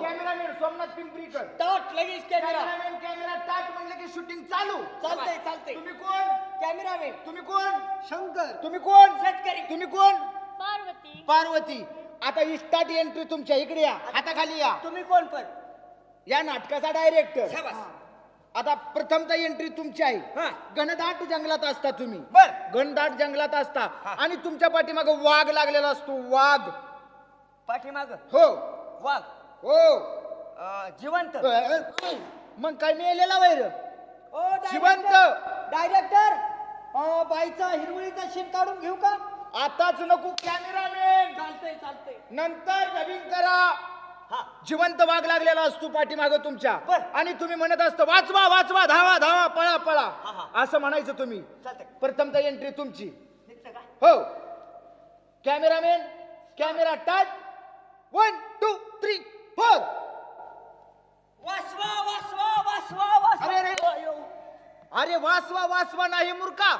कॅमेरामॅन सोमनाथ पिंपरीकर. टाट लगेच कॅमेरा. कॅमेरामॅन कॅमेरा टाट म्हणलं की शूटिंग चालू. चालतंय. तुम्ही कोण? कॅमेरामॅन तुम्ही कोण? शंकर. तुम्ही कोण? शेतकरी. तुम्ही कोण? पार्वती. पार्वती. आता स्टार्ट एंट्री तुमच्या इकडे या, हाताखाली या. तुम्ही कोण पण? या नाटकाचा डायरेक्टर. आता प्रथमता एंट्री तुमची आहे. घनदाट जंगलात असता तुम्ही. बर. घनदाट जंगलात असता आणि तुमच्या पाठीमाग वाघ लागलेला असतो. वाघ. पाठीमाग हो वाघ हो. जिवंत. मग काय मेलेला वैर? ओ जिवंत. डायरेक्टर बाईचा हिरवळीचा शीन काढून घेऊ का? आताच नको कॅमेरामॅन. चालतंय. नंतर डबिंग करा. जिवंत वाघ लागलेला असतो पाठीमाग तुमच्या. बर. आणि तुम्ही म्हणत असता वाचवा वाचवा, धावा धावा, पळा पळा, असं म्हणायचं तुम्ही. चालतंय. प्रथमता एंट्री तुमची. निघतं का? हो. कॅमेरामॅन कॅमेरा टाट. 1 2 3 4. वासवा अरे अरे अरे वाचवा वाचवा नाही मूर्खा,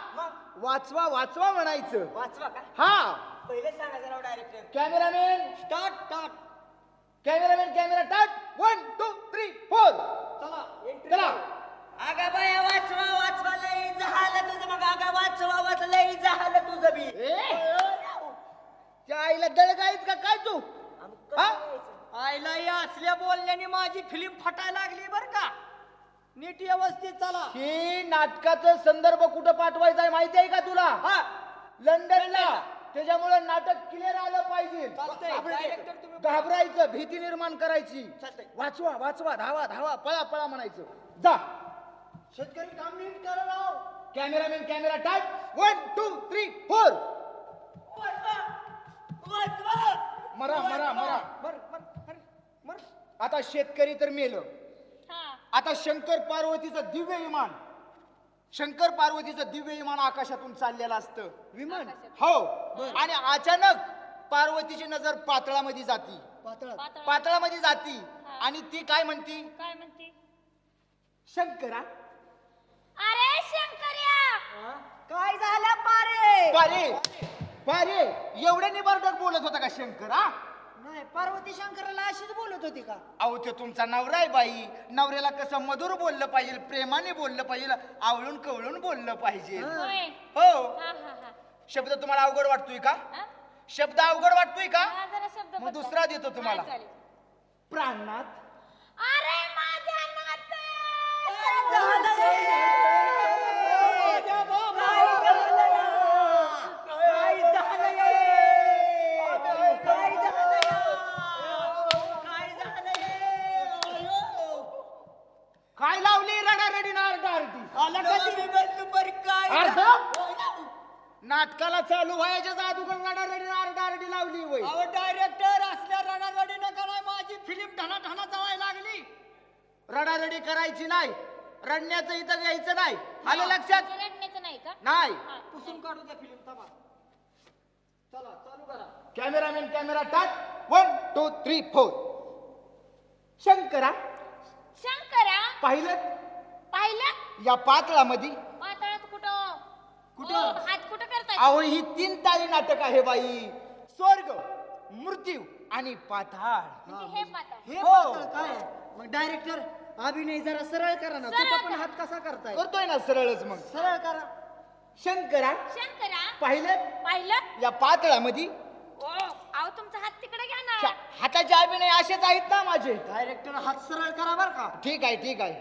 वाचवा वाचवा म्हणायचं. वाचवा का? हा. पहिले सांगा जरा director. Cameraman start. Cameraman camera टाट. 1 2 3 4. चला. आगा बाया वाचवा लई झालं तुझं. मग आगा वाचवा लई झालं तुझं बी. त्या आईला दळगायच का काय तू? हा? आईला या असल्या बोलण्याने माझी फिल्म फटायला लागली बर का. नीट व्यवस्थित चला. ही नाटकाचा संदर्भ कुठं पाठवायचा आहे माहिती आहे का तुला? हा लंडनला. त्याच्यामुळे नाटक क्लिअर आलं पाहिजे. चालतंय. डायरेक्टर तुम्ही घाबरायचं, भीती निर्माण करायची. चालतंय. वाचवा वाचवा, धावा धावा, पळा पळा म्हणायचं. जा. शेतकरी काम नीट करा राव. कॅमेरामॅन कॅमेरा टाट. 1 2 3 4. मरा मरा मरा. मर. आता शेतकरी तर मेलं. हा. आता शंकर पार्वतीचं दिव्य विमान. शंकर पार्वतीचं दिव्य विमान आकाशातून चाललेलं असतं. विमान. हो. आणि अचानक पार्वतीची नजर पातळामध्ये जाती. पातळामध्ये जाती आणि ती काय म्हणती? काय म्हणते? शंकरा. अरे शंकर्या, काय झालं पारे? पारे पारे एवढ्या निबारटक बोलत होता का शंकर? हा. नाही, पार्वती शंकराला अशीच बोलत होती का? अहो ते तुमचा नवरा आहे बाई. नवऱ्याला कसं मधुर बोललं पाहिजे, प्रेमाने बोललं पाहिजे, आवळून कवळून बोललं पाहिजे. होय. हो. हा. शब्द तुम्हाला अवघड वाटतोय का? हा? शब्द अवघड वाटतोय का? हा, जरा शब्द मग बदला. दुसरा देतो तुम्हाला. हा, चालेल. प्राणनाथ. अरे माझ्या नात. काय लावली रडारडी नारडारडी? अर्ध नाटकाला चालू व्हायच्या जादूगर रडारडी नारडारडी लावली वय. डायरेक्टर असल्या रडारडी नका नाही माझी फिल्म ढना चालायला लागली. रडारडी करायची नाही, रडण्याचं इथं घ्यायचं नाही. आलं लक्षात? रडण्याचं नाही का? नाही. हा. पुसून काढू द्या फिल्म. चला चालू करा. कॅमेरामॅन कॅमेरा टाट. 1 2 3 4. शंकरा. शंकरा पाहिलं? पाहिलं? या पातळामध्ये पाताळात कुठं कुठं? हात कुठं करताय अहो ही 3 तारी नाटक आहे बाई. स्वर्ग, मृत्यू आणि पाताळ. म्हणजे हे पाताळ हे हो. पातळ काय मग डायरेक्टर अभिनय जरा सरळ करा ना. सरळ कुठं पण करा. हात कसा करताय? करतोय ना सरळच मग. सरळ करा. शंकरा शंकरा पाहिलं पाहिलं या पातळामध्ये ओ अहो तुमचा हात तिकडे घ्या ना हाताचे अभिनय असेच आहेत ना माझे. डायरेक्टर हात सरळ करा बर का. ठीक आहे ठीक आहे.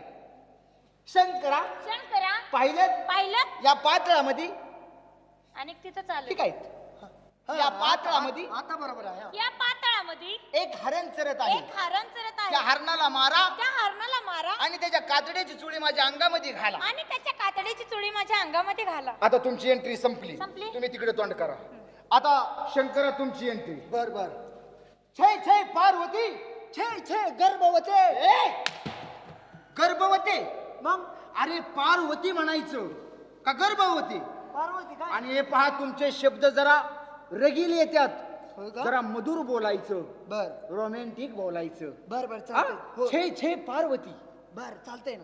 शंकरा शंकरा पाहिलं पाहिलं या पातळामध्ये आणि तिथं चालू ठीक आहेत. या पातळामध्ये आता बरोबर आहे. या पाताळामध्ये एक हरण चरत आहे. एक हरण चरत त्या आहे हरणाला मारा त्या हरणाला मारा आणि त्याच्या कातड्याची चुळी माझ्या अंगामध्ये घाला. आणि त्याच्या कातडीची चुडी माझ्या अंगामध्ये घाला आता तुमची एंट्री संपली. संपली. तुम्ही तिकडे तोंड करा. आता शंकरा तुमची एंट्री. बर बर. छे छे पार्वती. छे छे गर्भवते. ए गर्भवती. मग अरे पार्वती म्हणायचं का गर्भवती? पार्वती काय? आणि हे पहा तुमचे शब्द जरा रगील येतात. होय का? जरा मधुर बोलायचं, बर रोमॅन्टिक बोलायचं. बर बर हा? चालतंय. हो. छे छे पार्वती. बर चालतंय ना.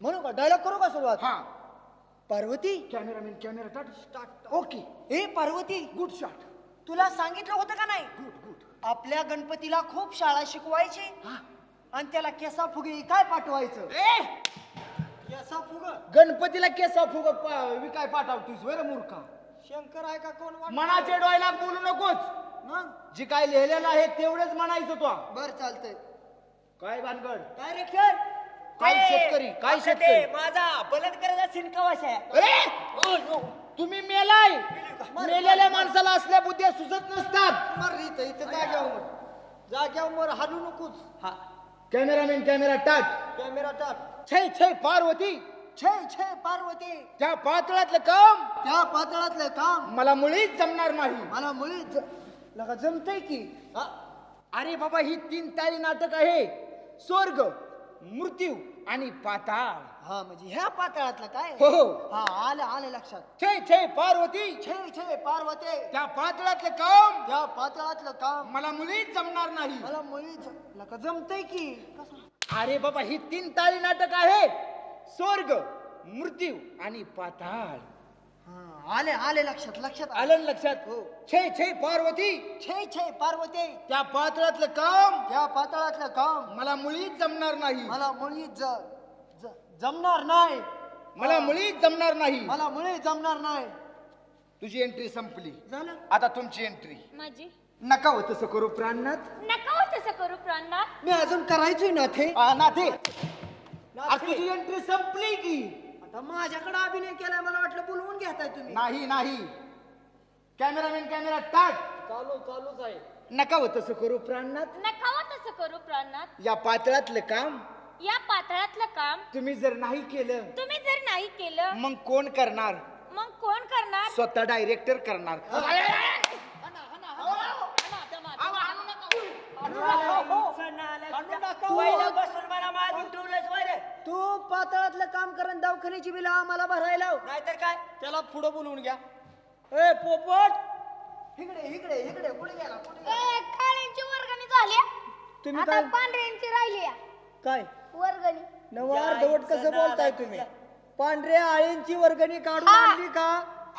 म्हणू का डायलॉग करू का सुरुवात? हा पार्वती. कॅमेरामॅन कॅमेरा टाट. स्टार्ट. ओके हे पार्वती गुड शॉट. तुला सांगितलं होतं का नाही? Good good. आपल्या गणपतीला खूप शाळा शिकवायची आणि त्याला केसा फुगे काय पाठवायचं? ए केसा फुग. गणपतीला केसा फुग विकाय पाठवतोस वर मूर्खा. शंकर आहे का कोण वाटतं? मनाचे डॉयलॉग बोलू नकोच. मग जी काय लिहिलेलं आहे तेवढंच म्हणायचं तो. बर चालतंय. काय भानगड? डायरेक्टर काय शेतकरी काय शेतकरी? माझा बलात्काराचा सिनकावाश आहे. अरे तुम्ही मेलाय. मेलेल्या माणसाला असल्या बुद्ध्या सुचत नसतात. मर इथं इथं जाग्यावर जाग्यावर हलू नकोच. हा कॅमेरामॅन कॅमेरा टाट. कॅमेरा टाक. छे छे पार्वती. छे छे पार्वती. त्या पातळातलं काम त्या पातळातलं काम मला मुळीच जमणार नाही. मला मुळीच लगा जमतंय की. अरे बाबा ही 3 तारी नाटक आहे. स्वर्ग, मृत्यू आणि पाताळ. हा म्हणजे ह्या पातळातलं काय? हो हो. हा आलं आलं लक्षात. छे छे पार्वती. छे छे पार्वती. त्या पातळातलं काम त्या पातळातलं काम मला मुळीच जमणार नाही. मला मुळीच लगा जमतंय की. कसं? अरे बाबा ही 3 तारी नाटक आहे. स्वर्ग, मृत्यू आणि पाताळ. हा आले आले लक्षात लक्षात आलं. आलं ना लक्षात? हो. छे छे पार्वती. छे छे पार्वती. त्या पातळातलं काम त्या पातळातलं काम मला मुळीच जमणार नाही. मला मुळीच जमणार नाही. मला मुळीच जमणार नाही. मला मुळीच जमणार नाही. तुझी एंट्री संपली. झालं. आता तुमची एंट्री. माझी नका हो तसं करू प्राणनाथ. नका हो तसं करू प्राणनाथ. मी अजून करायचोय ना ते. नाथे आज तुझी एंट्री संपली की. आता माझ्याकडे अभिनय केलाय मला वाटलं बोलवून घेताय तुम्ही. नाही नाही. कॅमेरामॅन कॅमेरा टाट. चालूच आहे. नका हो तसं करू प्राणनाथ. नका हो तसं करू प्राणनाथ. या पातळातलं काम या पातळातलं काम तुम्ही जर नाही केलं तुम्ही जर नाही केलं मग कोण करणार? मग कोण करणार? स्वतः डायरेक्टर करणार. बसून मला मारून ठेवलंच बरं. तू पातळातलं काम करून दवाखान्याची बिल आम्हाला भरायला लाव. नाहीतर काय त्याला पुढे बोलवून घ्या. ए पोपट इकडे इकडे इकडे पुढे गेला पुढे गेला. ए, काळ्यांची वर्गणी झाली तुम्ही आता काय पांढऱ्यांची राहिली काय वर्गणी. नवा अर्धवट कसं बोलताय तुम्ही? पांढऱ्या आळींची वर्गणी काढून हा. आणली का?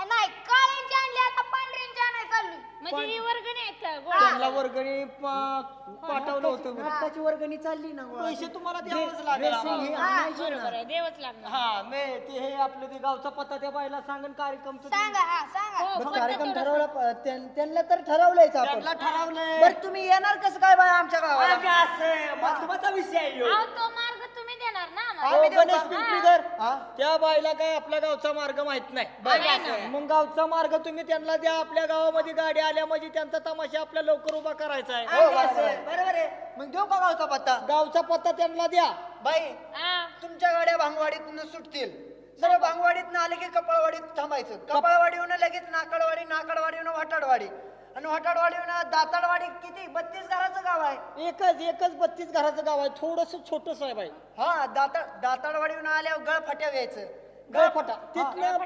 नाही काळ्यांची आणली आता पांढऱ्यांची आणायला चालली. म्हणजे ही वर्गणी आहेत का गोळा? त्यांना वर्गणी पाठवलं होतं. नाटकाची वर्गणी चालली ना. पैसे तुम्हाला द्यावंच लागेल. बरोबर आहे देवच लागणार. हा मी ते हे आपलं ते गावचा पत्ता त्या बाईला सांगन कार्यक्रम सांगा हा सांगा. हो, मग पत्ता कार्यक्रम तेवढा ठरवला त्यांना तर ठरवलंयच आपण. ठरवलंय. बरं तुम्ही येणार कसं काय बाय आमच्या गावाला? आम्ही असं महत्वाचा विषय आहे ह्यो. अहो, तो मार्ग तुम्ही देणार ना आम्हाला. हो, गणेश हा. पिंपरीकर त्या बाईला काय आपल्या गावचा मार्ग माहित नाही. नाही ना. मग गावचा मार्ग तुम्ही त्यांना द्या. आपल्या गावामध्ये गाडी आल्या म्हणजे त्यांचा तमाशा आपल्या लवकर उभा करायचा आहे. आम्ही असं बरोबर आहे. मग देऊ का गावचा पत्ता? गावचा पत्ता त्यांना द्या. बाई हा. तुमच्या गाड्या भांगवाडीतून सुटतील. जर भांगवाडीत आले की कपाळवाडीत थांबायचं. कपाळवाडीहून लगेच नाकडवाडी, नाकडवाडीहून वाटाडवाडी आणि वाटाडवाडीहून दाताडवाडी. किती 32 घराचं गाव आहे. एकच 32 घराचं गाव आहे. थोडस छोटस आहे बाई. हा दाताडवाडीहून आल्यावर गळफाट्या घ्यायचं. गळफाटा तिथनं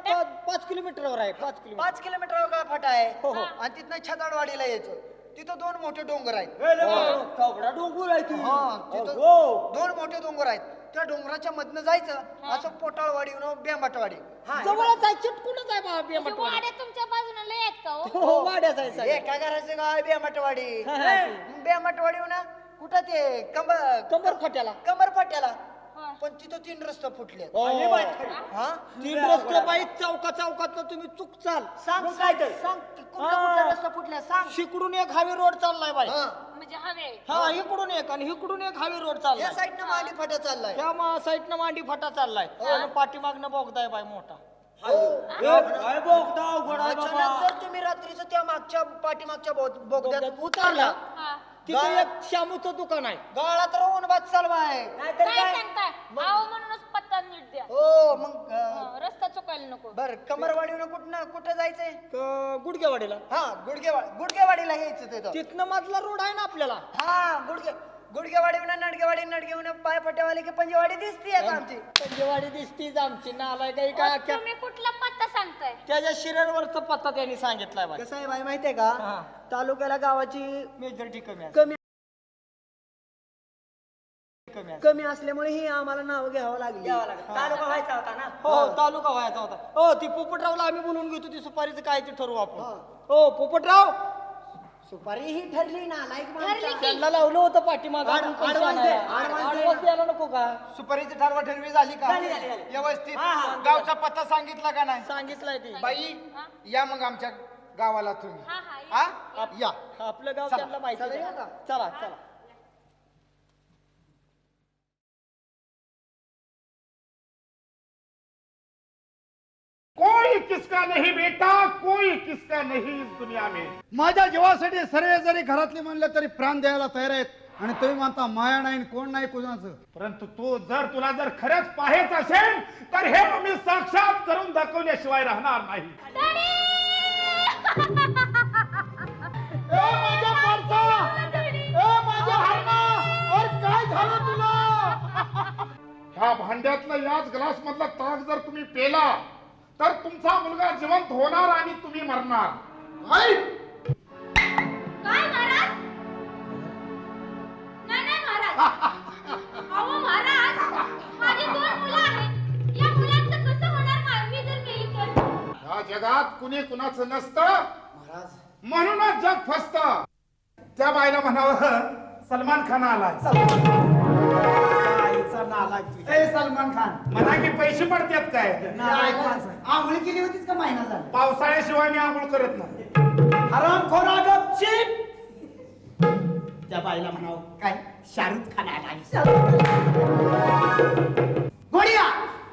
5 किलोमीटरवर आहे. 5 किलोमीटरवर गळफाटा आहे. हो हो. आणि तिथनं छताडवाडीला यायचं. तिथं 2 मोठे डोंगर आहेत. चौकडा डोंगर आहे तू. हा तिथं 2 मोठे डोंगर आहेत. त्या डोंगराच्या मधनं जायचं असं पोटाळवाडी बेंबाटवाडी जवळच आहे, चिटकूनच आहे बाबा बेमटवाडी. वाड्या तुमच्या बाजूला लय आहेत का हो? हो वाड्या जायचं आहे. एका घराचं गाव आहे बेंबाटवाडी. हा, हा. बेंबाटवाडी ना कुठं ते कंबर फाट्याला. कमर फाट्याला. पण तिथं 3 रस्ते फुटले. हा 3 रस्ते बाई चौकात तुम्ही चुकचाल. सांग काय सांग कुठला रस्ता फुटला सांग. शिकडून एक हायवे रोड चाललाय बाई. म्हणजे हवे हा इकडून एक आणि इकडून एक हायवे रोड या चाललाय. साईडनं मांडी फाटा चाललाय. त्या साईडनं मांडी फाटा चाललाय आणि पाठीमागनं बोगदाय बाई मोठा. अचानक जर तुम्ही रात्रीचं त्या मागच्या पाठीमागच्या बोगद्यात उतरला तिथे एक शामूचं दुकान आहे. गाळा तर ऊन भात चालवा आहे. काय सांगताय आहो म्हणूनच पत्ता नीट द्या हो मग रस्ता चुकायला नको. बर कमरवाडीनं कुठं जायचंय? गुडगेवाडीला. हा गुडगेवाडीला यायचं तिथं. तिथनं मधला रोड आहे ना आपल्याला. हा गुडगेवाडीहून नडगेवाडी पाय पट्यावाली की पंजेवाडी दिसती आता आमची. पंजेवाडी दिसतीच आमची. नालाय काही काय तुम्ही कुठला पत्ता सांगताय? त्याच्या शिरेवरचा पत्ता त्यांनी सांगितलाय बाई. कसं आहे बाई माहितीये का तालुक्याला गावाची मेजॉरिटी कमी आहे. कमी असल्यामुळे ही आम्हाला नाव घ्यावं लागली. तालुका व्हायचा होता ना. हो तालुका व्हायचा होता. हो ती पोपटरावला आम्ही बोलून घेतो ती सुपारीचं काय ते ठरवू आपण. हो पोपटराव सुपारी ही ठरली ना लाईक त्यांना लावलं होतं पाठीमागं. आडवान्स द्यायला नको का? सुपारीची ठरवी झाली का? व्यवस्थित गावचा पत्ता सांगितला का नाही? सांगितलंय ती बाई या मग आमच्या गावाला तुम्ही. हा हा या. आपलं गाव चला. त्यांना माहिती आहे. चला चला. कोई किसका नहीं बेटा, कोई किसका नहीं इस दुनिया में. माझ्या जीवासाठी सर्व जरी घरातले म्हणलं तरी प्राण द्यायला तयार आहेत आणि तुम्ही म्हणता माया नाही कोण नाही कोणाचं. परंतु तुला जर खरंच पाहायचं असेल तर हे मी साक्षात करून दाखवल्याशिवाय राहणार नाही. ए माझ्या माणसा, ए माझ्या हरणा, अरे काय झालं तुला? ह्या भांड्यातला याच ग्लास मधला ताक जर तुम्ही पेला तर तुमचा मुलगा जिवंत होणार आणि तुम्ही मरणार. काय महाराज? नाही महाराज. अहो महाराज माझी 2 मुलं आहेत. या मुलांचं कसं होणार मी जर मेली तर? या जगात कुणी कुणाचं नसतं म्हणूनच जग फसत. त्या बाईला म्हणावं सलमान खान आलाय. सलमान खान म्हणा की पैसे पडतात काय? आंघोळ केली होतीच का महिना झाला? पावसाळ्याशिवाय मी आंघोळ करत नाही. हरामखोरा गपचीप. त्या बाईला म्हणावं काय शाहरुख खान आला.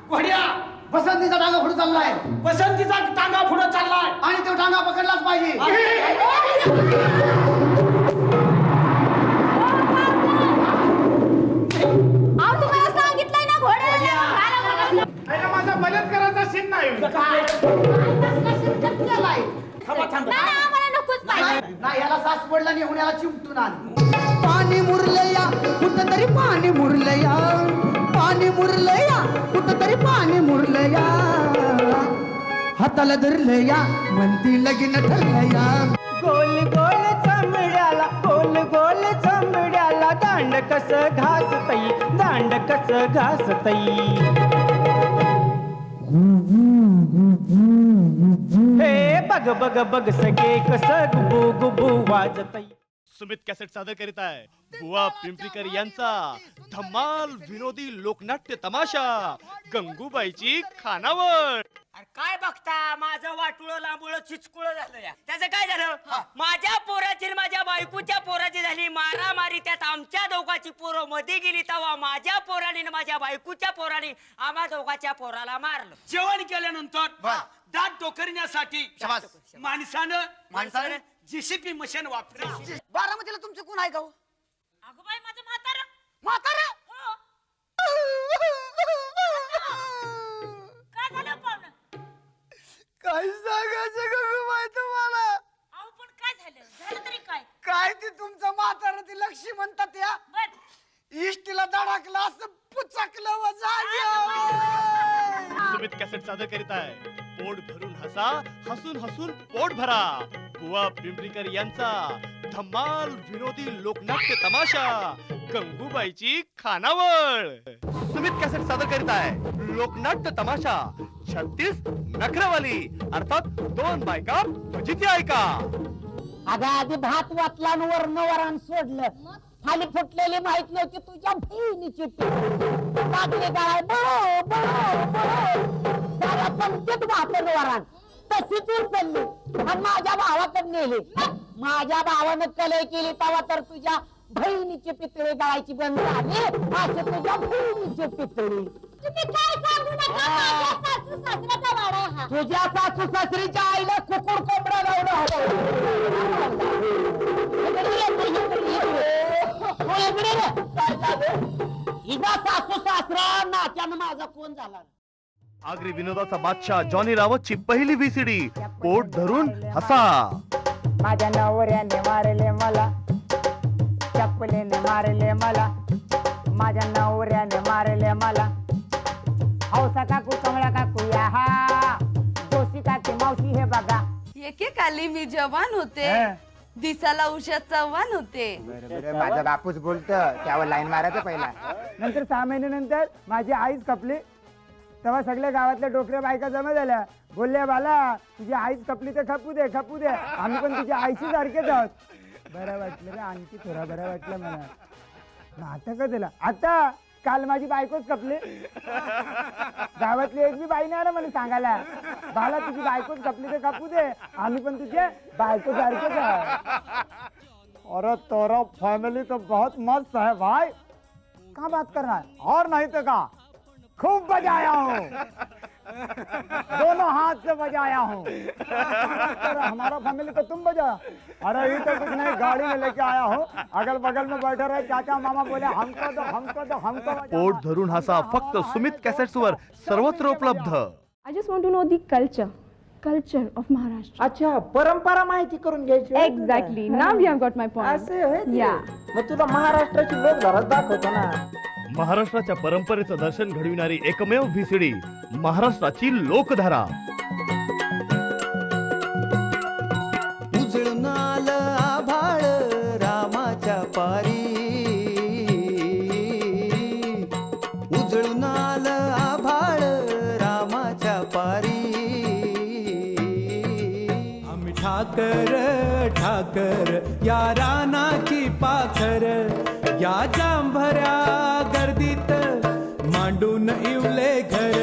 घोड्या बसंतीचा टांगा पुढे चाललाय. बसंतीचा टांगा पुढे चाललाय आणि तो टांगा पकडलाच पाहिजे. माझा बलात्काराचा सीन नाही. नाही याला सास पडला निघून याला चिमटून आली. पाणी मुरलया कुठंतरी पाणी मुरलया. पाणी मुरलया कुठंतरी पाणी मुरलया. हाताला धरलया म्हणती लगीन ठरलया. गोल गोल चमड्याला गोल गोल चमड्याला दांड कस घासतई. दांड कस घासतई. हे बग बग बग सगे कस गुबू गुबू वाजतई. सुमित कॅसेट सादर करीत आहे बुवा पिंपरीकर यांचा धमाल विनोदी लोकनाट्य तमाशा गंगूबाईची खानावळ. काय बघता माझं वाटुळ लांबुळ चिचकुळ झालं या. त्याचं काय झालं? माझ्या पोराची माझ्या बायकोच्या पोराची झाली मारामारी. त्यात आमच्या दोघांची पोरं मध्ये गेली तेव्हा माझ्या पोराने माझ्या बायकोच्या पोराने आम्हा दोघांच्या पोराला मारलं. जेवण केल्यानंतर दात डोकरण्यासाठी माणसानं जेसीबी मशीन वापरली. बारामतीला तुमचं कोण आहे का? अगं बाई माझं म्हातारं. म्हातारा काय झालं पाहुणं? काय सांगायचं गंगूबाई तुम्हाला? अहो पण काय झालं? झालं तरी काय? काय ते तुमचं म्हातारं ते लक्ष्मी म्हणतात या बर इष्टीला धडकलं असं पुचकलं व सुमित कॅसेट सादर करीत आहे पोट भरून हसा हसून हसून पोट भरा. बुवा पिंपरीकर यांचा धमाल विनोदी लोकनाट्य तमाशा गंगूबाईची खानावळ. सुमित कॅसेट सादर करीत आहे लोकनाट्य तमाशा 36 नखरेवाली अर्थात 2 बायका फजिती ऐका. अगं आधी भात वाचला आणि वरण वरण सोडलं. खाली फुटलेली माहित नव्हती तुझ्या बहिणीची लागले काय साऱ्या पंक्तीत भात वरण तशीच उचलली आणि माझ्या भावाकडे नेली. माझ्या भावानं कलई केली तेव्हा तर तुझ्या बहिणीची पितळी गाळायची बंद झाली. अशी तुझ्या बहिणीची पितळी. तुम्ही काय सांगू नका, माझ्या सासू सासऱ्याचा वाडा आहे हा. तुझ्या सासू सासरीच्या आईला कुकुड कोंबडा लावलं हिचा सासू सासरा नात्यानं माझा कोण झाला. आगरी विनोदाचा बादशाह जॉनी रावतची पहिली व्हीसीडी पोट धरून हसा. माझ्या नवऱ्याने मारले मला, चपलेने मारले मला, माझ्या नवऱ्याने मारले मला. हौसा काकू कमळा काकू या हा जोशी काकी मावशी हे बघा. एकेकाली मी जवान होते, दिसाला उषा चव्हाण होते. माझा बापूच बोलतो त्यावर लाईन मारायचं पहिला. नंतर 6 महिन्यानंतर माझी आईच कपली. तेव्हा सगळ्या गावातल्या डोकऱ्या बायका जमा झाल्या. बोलल्या बाला तुझी आईच कपली तर खपू दे खपू दे, आम्ही पण तुझ्या आईशी सारखेच आहोत. बरं वाटलं रे, आणखी थोडा बरं वाटलं मला. नाटकच झालं. आता काल माझी बायकोच कपली. गावातली एक बी बाई नाही ना मला सांगायला बाला तुझी बायकोच कपली तर खपू दे, आम्ही पण तुझे बायको सारखेच आहोत. अरे तोरा फैमिली तो बहुत मस्त है भाई. क्या बात करना है और नहीं तो का खूब बजाया हूँ, दोनों हाथ से बजाया हूँ. हमारा फैमिली तो तुम बजा. अरे ये तो कुछ नहीं, गाड़ी में लेके आया हूँ, अगल बगल में बैठे रहे चाचा मामा बोले हमको दो हमको दो हमको. पोट धरून हसा फक्त सुमित कॅसेट्स वर सर्वत्र उपलब्ध. I just want to know the culture of Maharashtra. अच्छा, परंपरा माहिती करून घ्यायची. Exactly. Now you have got my point. असे होय ते? Yeah. मग तुला महाराष्ट्राची लोकधारा दाखवतो ना. महाराष्ट्राच्या परंपरेचं दर्शन घडविणारी एकमेव व्हीसीडी महाराष्ट्राची लोकधारा. उजळून आलं आभाळ रामाच्या पारी, उजळून आलं आभाळ रामाच्या पारी. आम्ही ठाकर ठाकर या रानाची पाखर, या जांभऱ्या गर्दीत मांडून इवले घर.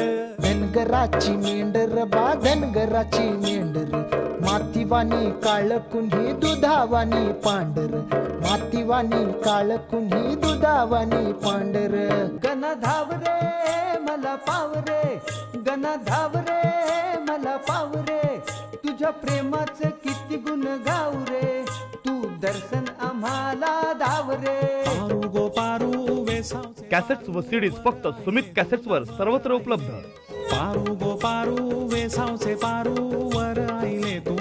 धनगराची मेंढर बा धनगराची मेंढर, मातीवानी काळ कुंही दुधावानी पांढर, मातीवानी काळ कुंही दुधावानी पांढर. गण धाव रे मला पाव रे, गण धाव रे मला पाव रे, तुझ्या प्रेमाचं किती गुण गाव रे, तू दर्शन आम्हाला दाव रे. कॅसेट्स व सीडीज फक्त सुमित कॅसेट्स वर सर्वत्र उपलब्ध. पारू गो पारू वेसावचे पारू वर आईले तू